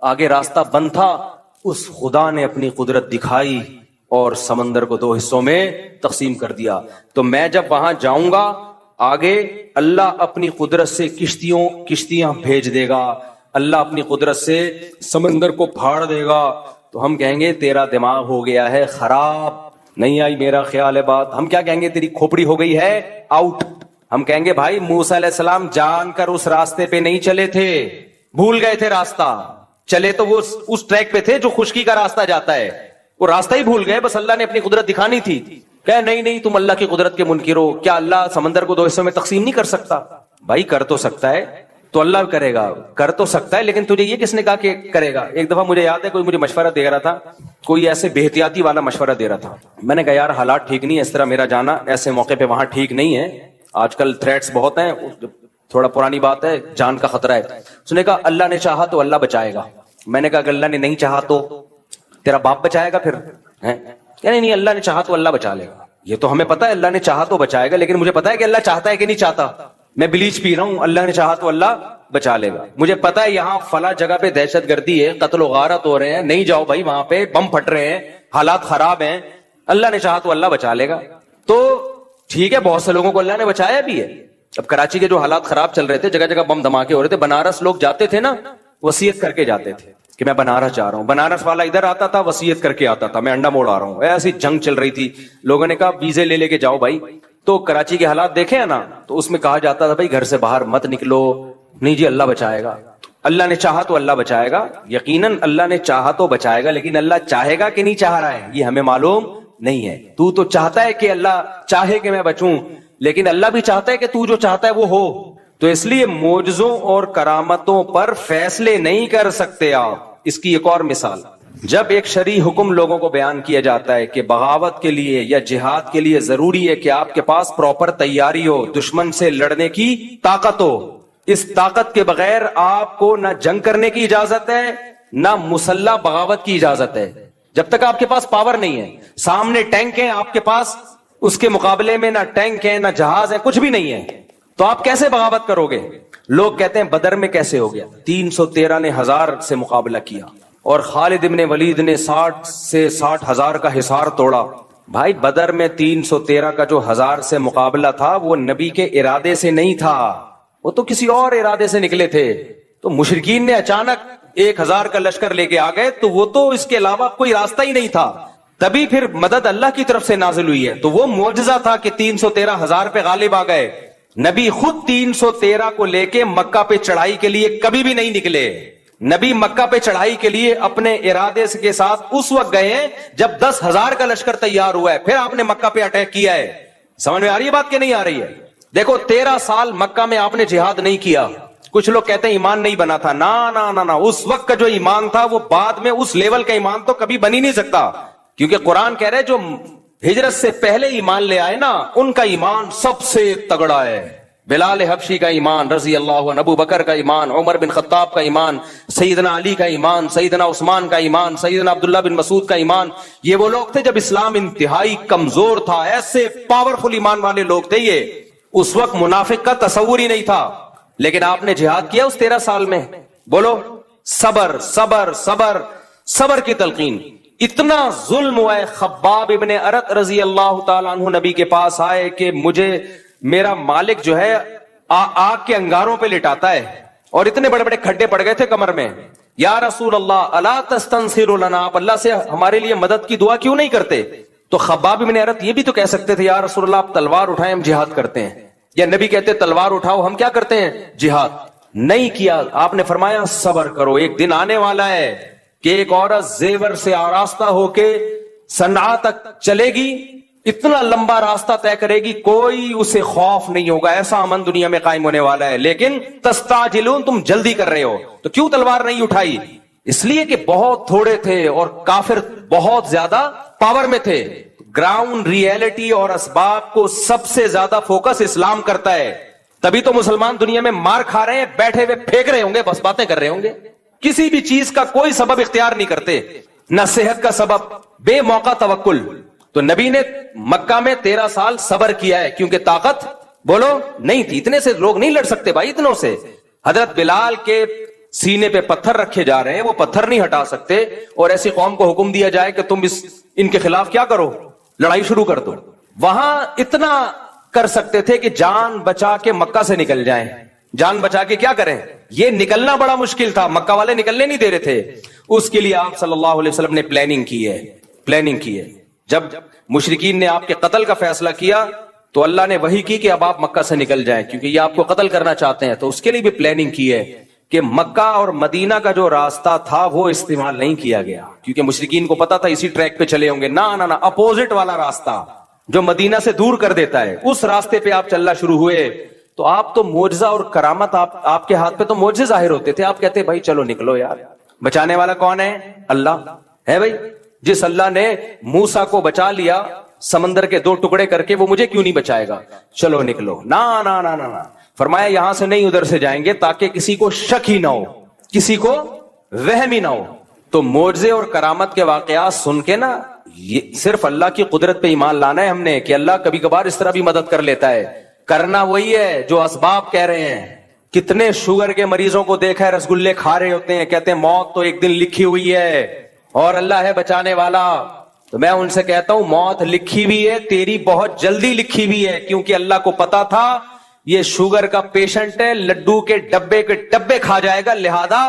آگے راستہ بند تھا، اس خدا نے اپنی قدرت دکھائی اور سمندر کو 2 حصوں میں تقسیم کر دیا. تو میں جب وہاں جاؤں گا آگے اللہ اپنی قدرت سے کشتیاں بھیج دے گا، اللہ اپنی قدرت سے سمندر کو پھاڑ دے گا. تو ہم کہیں گے تیرا دماغ ہو گیا ہے خراب. نہیں آئی میرا خیال ہے بات. ہم کیا کہیں گے؟ تیری کھوپڑی ہو گئی ہے آؤٹ. ہم کہیں گے بھائی موسیٰ علیہ السلام جان کر اس راستے پہ نہیں چلے تھے، بھول گئے تھے راستہ. چلے تو وہ اس ٹریک پہ تھے جو خشکی کا راستہ جاتا ہے، وہ راستہ ہی بھول گئے، بس اللہ نے اپنی قدرت دکھانی تھی. کہ نہیں تم اللہ کی قدرت کے منکر ہو، کیا اللہ سمندر کو 2 حصوں میں تقسیم نہیں کر سکتا؟ بھائی کر تو سکتا ہے، تو اللہ کرے گا، کر تو سکتا ہے، لیکن تجھے یہ کس نے کہا کہ کرے گا؟ ایک دفعہ مجھے یاد ہے کوئی مجھے مشورہ دے رہا تھا، کوئی ایسے بے احتیاطی والا مشورہ دے رہا تھا. میں نے کہا یار حالات ٹھیک نہیں ہے، اس طرح میرا جانا ایسے موقع پہ وہاں ٹھیک نہیں ہے، آج کل تھریٹس بہت ہیں، تھوڑا پرانی بات ہے، جان کا خطرہ ہے. اس نے کہا اللہ نے چاہا تو اللہ بچائے گا. میں نے کہا اگر اللہ نے نہیں چاہا تو تیرا باپ بچائے گا پھر؟ نہیں اللہ نے چاہا تو اللہ بچا لے گا. یہ تو ہمیں پتا ہے اللہ نے چاہا تو بچائے گا، لیکن مجھے پتا ہے کہ اللہ چاہتا ہے کہ نہیں چاہتا. میں بلیچ پی رہا ہوں، اللہ نے چاہا تو اللہ بچا لے گا. مجھے پتا ہے یہاں فلاں جگہ پہ دہشت گردی ہے، قتل و غارت ہو رہے ہیں، نہیں جاؤ بھائی، وہاں پہ بم پھٹ رہے ہیں، حالات خراب ہیں، اللہ نے چاہا تو اللہ بچا لے گا. تو ٹھیک ہے، بہت سے لوگوں کو اللہ نے بچایا بھی ہے. اب کراچی کے جو حالات خراب چل رہے تھے، جگہ جگہ بم دھماکے ہو رہے تھے، بنارس لوگ جاتے تھے نا، وصیت کر کے جاتے تھے کہ میں بنارس جا رہا ہوں. بنارس والا ادھر آتا تھا, وصیت کر کے آتا تھا میں انڈا موڑ آ رہا ہوں. ایسی جنگ چل رہی تھی, لوگوں نے کہا ویزے لے کے جاؤ بھائی. تو کراچی کے حالات دیکھے ہیں نا, تو اس میں کہا جاتا تھا بھائی گھر سے باہر مت نکلو. نہیں جی اللہ بچائے گا, اللہ نے چاہا تو اللہ بچائے گا. یقیناً اللہ نے چاہا تو بچائے گا, لیکن اللہ چاہے گا کہ نہیں چاہ رہا ہے یہ ہمیں معلوم نہیں ہے. تو چاہتا ہے کہ اللہ چاہے کہ میں بچوں, لیکن اللہ بھی چاہتا ہے کہ تو جو چاہتا ہے وہ ہو. تو اس لیے معجزوں اور کرامتوں پر فیصلے نہیں کر سکتے آپ. اس کی ایک اور مثال, جب ایک شرعی حکم لوگوں کو بیان کیا جاتا ہے کہ بغاوت کے لیے یا جہاد کے لیے ضروری ہے کہ آپ کے پاس پراپر تیاری ہو, دشمن سے لڑنے کی طاقت ہو. اس طاقت کے بغیر آپ کو نہ جنگ کرنے کی اجازت ہے نہ مسلح بغاوت کی اجازت ہے. جب تک آپ کے پاس پاور نہیں ہے, سامنے ٹینک ہیں آپ کے پاس, اس کے مقابلے میں نہ ٹینک ہے نہ جہاز ہے, کچھ بھی نہیں ہے, تو آپ کیسے بغاوت کرو گے؟ لوگ کہتے ہیں بدر میں کیسے ہو گیا, 313 نے 1000 سے مقابلہ کیا اور خالد ابن ولید نے 60 سے 60,000 کا حصار توڑا. بھائی بدر میں 313 کا جو 1000 سے مقابلہ تھا وہ نبی کے ارادے سے نہیں تھا, وہ تو کسی اور ارادے سے نکلے تھے. تو مشرکین نے اچانک 1000 کا لشکر لے کے آ گئے, تو وہ تو اس کے علاوہ کوئی راستہ ہی نہیں تھا. تبھی پھر مدد اللہ کی طرف سے نازل ہوئی ہے. تو وہ معجزہ تھا کہ 313,000 پہ غالب آ گئے. نبی خود 313 کو لے کے مکہ پہ چڑھائی کے لیے کبھی بھی نہیں نکلے. نبی مکہ پہ چڑھائی کے لیے اپنے ارادے کے ساتھ اس وقت گئے ہیں جب 10,000 کا لشکر تیار ہوا ہے, پھر آپ نے مکہ پہ اٹیک کیا ہے. سمجھ میں آ رہی ہے بات کہ نہیں آ رہی ہے؟ دیکھو 13 سال مکہ میں آپ نے جہاد نہیں کیا. کچھ لوگ کہتے ہیں ایمان نہیں بنا تھا. نا اس وقت کا جو ایمان تھا وہ بعد میں اس لیول کا ایمان تو کبھی بن ہی نہیں سکتا, کیونکہ قرآن کہہ رہے جو ہجرت سے پہلے ایمان لے آئے نا ان کا ایمان سب سے تگڑا ہے. بلال حبشی کا ایمان رضی اللہ عنہ, ابو بکر کا ایمان, عمر بن خطاب کا ایمان, سیدنا علی کا ایمان, سیدنا عثمان کا ایمان, سیدنا عبداللہ بن مسعود کا ایمان. یہ وہ لوگ تھے جب اسلام انتہائی کمزور تھا, ایسے پاورفل ایمان والے لوگ تھے یہ. اس وقت منافق کا تصور ہی نہیں تھا, لیکن آپ نے جہاد کیا اس 13 سال میں. بولو صبر صبر صبر صبر کی تلقین. اتنا ظلم ہوا ہے. خباب ابن ارت رضی اللہ تعالیٰ عنہ نبی کے پاس آئے کہ مجھے میرا مالک جو ہے آگ کے انگاروں پہ لٹاتا ہے, اور اتنے بڑے بڑے کھڈے پڑ گئے تھے کمر میں. یا رسول اللہ الا تستنصر لنا, آپ اللہ سے ہمارے لیے مدد کی دعا کیوں نہیں کرتے؟ تو خباب ابن ارت یہ بھی تو کہہ سکتے تھے, یا رسول اللہ آپ تلوار اٹھائیں ہم جہاد کرتے ہیں, یا نبی کہتے تلوار اٹھاؤ ہم کیا کرتے ہیں جہاد. نہیں کیا. آپ نے فرمایا صبر کرو, ایک دن آنے والا ہے کہ ایک عورت زیور سے آراستہ ہو کے صنعاء تک چلے گی, اتنا لمبا راستہ طے کرے گی, کوئی اسے خوف نہیں ہوگا. ایسا امن دنیا میں قائم ہونے والا ہے. لیکن تستعجلون, تم جلدی کر رہے ہو. تو کیوں تلوار نہیں اٹھائی؟ اس لیے کہ بہت تھوڑے تھے اور کافر بہت زیادہ پاور میں تھے. گراؤنڈ ریئلٹی اور اسباب کو سب سے زیادہ فوکس اسلام کرتا ہے. تبھی تو مسلمان دنیا میں مار کھا رہے ہیں, بیٹھے ہوئے پھینک رہے ہوں گے, بس باتیں کر رہے ہوں گے, کسی بھی چیز کا کوئی سبب اختیار نہیں کرتے, نہ صحت کا سبب, بے موقع توکل. تو نبی نے مکہ میں 13 سال صبر کیا ہے, کیونکہ طاقت بولو نہیں تھی. اتنے سے لوگ نہیں لڑ سکتے بھائی, اتنوں سے. حضرت بلال کے سینے پہ پتھر رکھے جا رہے ہیں, وہ پتھر نہیں ہٹا سکتے, اور ایسی قوم کو حکم دیا جائے کہ تم ان کے خلاف کیا کرو, لڑائی شروع کر دو. وہاں اتنا کر سکتے تھے کہ جان بچا کے مکہ سے نکل جائیں. جان بچا کے کیا کریں؟ یہ نکلنا بڑا مشکل تھا, مکہ والے نکلنے نہیں دے رہے تھے. اس کے لیے آپ صلی اللہ علیہ وسلم نے پلاننگ کی ہے. جب مشرکین نے آپ کے قتل کا فیصلہ کیا تو اللہ نے وحی کی کہ اب آپ مکہ سے نکل جائیں, کیونکہ یہ آپ کو قتل کرنا چاہتے ہیں. تو اس کے لیے بھی پلاننگ کی ہے کہ مکہ اور مدینہ کا جو راستہ تھا وہ استعمال نہیں کیا گیا, کیونکہ مشرکین کو پتا تھا اسی ٹریک پہ چلے ہوں گے. نہ اپوزٹ والا راستہ جو مدینہ سے دور کر دیتا ہے, اس راستے پہ آپ چلنا شروع ہوئے. تو آپ تو معجزہ اور کرامت, آپ کے ہاتھ پہ تو معجزے ظاہر ہوتے تھے. آپ کہتے بھائی چلو نکلو یار, بچانے والا کون ہے؟ اللہ ہے بھائی. جس اللہ نے موسیٰ کو بچا لیا سمندر کے 2 ٹکڑے کر کے, وہ مجھے کیوں نہیں بچائے گا؟ چلو نکلو. نا فرمایا یہاں سے نہیں ادھر سے جائیں گے, تاکہ کسی کو شک ہی نہ ہو, کسی کو وہم ہی نہ ہو. تو معجزے اور کرامت کے واقعات سن کے نا, یہ صرف اللہ کی قدرت پہ ایمان لانا ہے ہم نے, کہ اللہ کبھی کبھار اس طرح بھی مدد کر لیتا ہے. کرنا وہی ہے جو اسباب کہہ رہے ہیں. کتنے شوگر کے مریضوں کو دیکھا ہے رسگلے کھا رہے ہوتے ہیں, کہتے ہیں موت تو ایک دن لکھی ہوئی ہے اور اللہ ہے بچانے والا. تو میں ان سے کہتا ہوں موت لکھی بھی ہے, تیری بہت جلدی لکھی بھی ہے, کیونکہ اللہ کو پتا تھا یہ شوگر کا پیشنٹ ہے, لڈو کے ڈبے کھا جائے گا, لہذا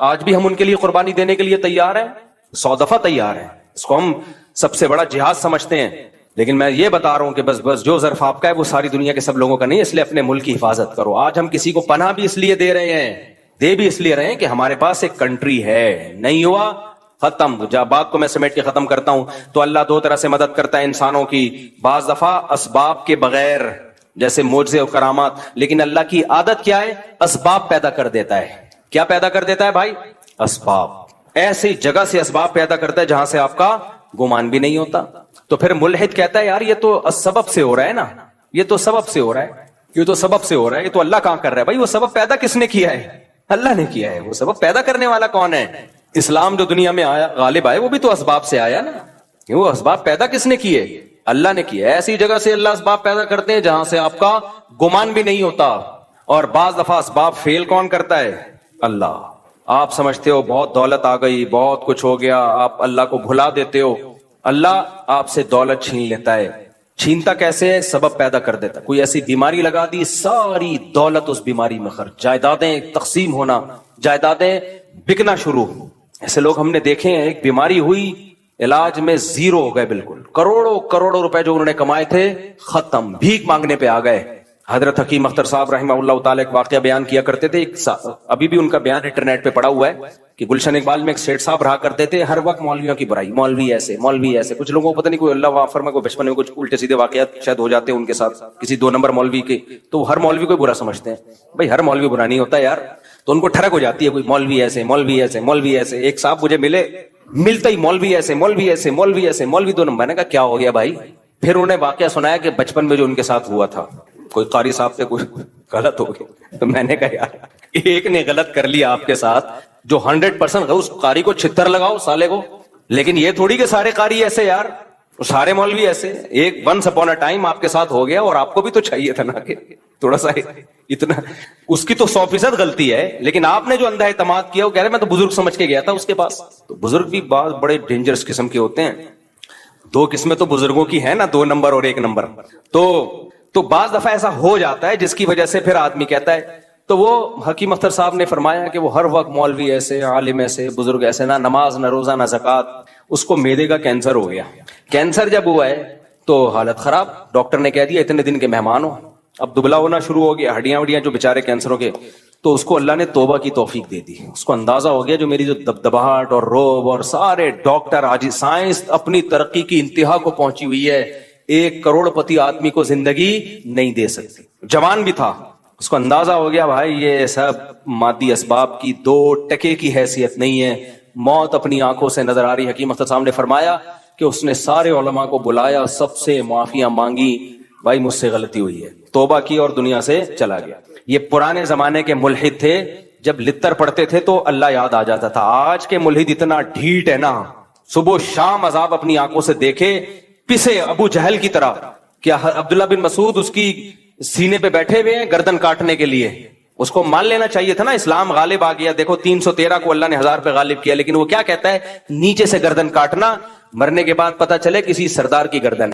آج بھی ہم ان کے لیے قربانی دینے کے لیے تیار ہیں, 100 دفعہ تیار ہیں. اس کو ہم سب سے بڑا جہاد سمجھتے ہیں. لیکن میں یہ بتا رہا ہوں کہ بس جو ظرف آپ کا ہے وہ ساری دنیا کے سب لوگوں کا نہیں, اس لیے اپنے ملک کی حفاظت کرو. آج ہم کسی کو پناہ بھی اس لیے دے رہے ہیں, دے بھی اس لیے رہے ہیں کہ ہمارے پاس ایک کنٹری ہے. نہیں ہوا ختم. جب بات کو میں سمیٹ کے ختم کرتا ہوں تو اللہ دو طرح سے مدد کرتا ہے انسانوں کی. بعض دفعہ اسباب کے بغیر, جیسے معجزے اور کرامات, لیکن اللہ کی عادت کیا ہے, اسباب پیدا کر دیتا ہے. کیا پیدا کر دیتا ہے بھائی؟ اسباب. ایسی جگہ سے اسباب پیدا کرتا ہے جہاں سے آپ کا گمان بھی نہیں ہوتا. تو پھر ملحد کہتا ہے یار یہ تو سبب سے ہو رہا ہے نا, یہ تو سبب سے ہو رہا ہے, یہ تو سبب سے ہو رہا ہے, یہ تو اللہ کہاں کر رہا ہے. بھائی وہ سبب پیدا کس نے کیا ہے؟ اللہ نے کیا ہے. وہ سبب پیدا کرنے والا کون ہے؟ اسلام جو دنیا میں آیا غالب آئے وہ بھی تو اسباب سے آیا نا. وہ اسباب پیدا کس نے کیے؟ اللہ نے کیا. ایسی جگہ سے اللہ اسباب پیدا کرتے ہیں جہاں سے آپ کا گمان بھی نہیں ہوتا. اور بعض دفعہ اسباب فیل کون کرتا ہے؟ اللہ. آپ سمجھتے ہو بہت دولت آ گئی, بہت کچھ ہو گیا, آپ اللہ کو بھلا دیتے ہو. اللہ آپ سے دولت چھین لیتا ہے. چھینتا کیسے ہے؟ سبب پیدا کر دیتا. کوئی ایسی بیماری لگا دی, ساری دولت اس بیماری میں خرچ, جائیدادیں تقسیم ہونا, جائیدادیں بکنا شروع. ایسے لوگ ہم نے دیکھے ہیں, ایک بیماری ہوئی, علاج میں زیرو ہو گئے بالکل. کروڑوں کروڑوں روپے جو انہوں نے کمائے تھے ختم, بھیک مانگنے پہ آ گئے. حضرت حکیم اختر صاحب رحمہ اللہ تعالی ایک واقعہ بیان کیا کرتے تھے. ابھی بھی ان کا بیان انٹرنیٹ پہ پڑا ہوا ہے کہ گلشن اقبال میں ایک سیٹ صاحب رہا کرتے تھے, ہر وقت مولویوں کی برائی, مولوی ایسے مولوی ایسے. کچھ لوگوں کو پتہ نہیں, کوئی اللہ وافر میں کوئی بچپن میں کچھ الٹے سیدھے واقعات شاید ہو جاتے ہیں ان کے ساتھ کسی 2 نمبر مولوی کے, تو ہر مولوی کو برا سمجھتے ہیں. بھائی ہر مولوی برا نہیں ہوتا یار. تو ان کو ٹھڑک ہو جاتی ہے, کوئی مولوی ایسے مولوی ایسے مولوی ایسے. ایک صاحب مجھے ملتا ہی مولوی ایسے مولوی ایسے مولوی ایسے مولوی 2 نمبر. میں نے کہا کیا ہو گیا بھائی؟ پھر انہیں واقعہ سنایا کہ بچپن میں جو ان کے ساتھ ہوا تھا, کوئی قاری صاحب سے کچھ غلط ہو گیا. تو میں نے کہا یار ایک نے غلط کر لیا آپ کے ساتھ جو 100% اس قاری کو چھتر لگاؤ سالے کو. لیکن یہ تھوڑی کہ سارے قاری ایسے یار, سارے مولوی ایسے. ایک ونس اپون اے ٹائم آپ کے ساتھ ہو گیا, اور آپ کو بھی تو چاہیے تھا نا کہ تھوڑا سا اتنا. اس کی تو 100% غلطی ہے, لیکن آپ نے جو اندھا اعتماد کیا, وہ کہہ رہے میں تو بزرگ سمجھ کے گیا تھا اس کے پاس. تو بزرگ بھی بعض بڑے ڈینجرس قسم کے ہوتے ہیں. 2 قسمیں تو بزرگوں کی ہیں نا, 2 نمبر اور 1 نمبر. تو بعض دفعہ ایسا ہو جاتا ہے جس کی وجہ سے پھر آدمی کہتا ہے. تو وہ حکیم اختر صاحب نے فرمایا کہ وہ ہر وقت مولوی ایسے, عالم ایسے, بزرگ ایسے, نہ نماز نہ روزہ نہ زکات. اس کو معدے کا کینسر ہو گیا. کینسر جب ہوا ہے تو حالت خراب. ڈاکٹر نے کہہ دیا اتنے دن کے مہمان ہو. اب دبلا ہونا شروع ہو گیا, ہڈیاں وڈیاں جو بےچارے کینسروں کے. تو اس کو اللہ نے توبہ کی توفیق دے دی. اس کو اندازہ ہو گیا جو میری جو دبدباہٹ اور روب اور سارے ڈاکٹر آج سائنس اپنی ترقی کی انتہا کو پہنچی ہوئی ہے, 1 کروڑپتی آدمی کو زندگی نہیں دے سکتی. جوان بھی تھا. اس کو اندازہ ہو گیا بھائی یہ سب مادی اسباب کی 2 ٹکے کی حیثیت نہیں ہے. موت اپنی آنکھوں سے نظر آ رہی. حکیم اختر صاحب نے فرمایا کہ اس نے سارے علماء کو بلایا, سب سے معافیاں مانگی, بھائی مجھ سے غلطی ہوئی ہے, توبہ کی اور دنیا سے چلا گیا. یہ پرانے زمانے کے ملحد تھے, جب لتر پڑھتے تھے تو اللہ یاد آ جاتا تھا. آج کے ملحد اتنا ڈھیٹ ہے نا, صبح شام عذاب اپنی آنکھوں سے دیکھے, پسے ابو جہل کی طرح. کیا عبداللہ بن مسعود اس کی سینے پہ بیٹھے ہوئے ہیں گردن کاٹنے کے لیے؟ اس کو مان لینا چاہیے تھا نا, اسلام غالب آ گیا. دیکھو 313 کو اللہ نے 1000 پہ غالب کیا, لیکن وہ کیا کہتا ہے, نیچے سے گردن کاٹنا, مرنے کے بعد پتہ چلے کسی سردار کی گردن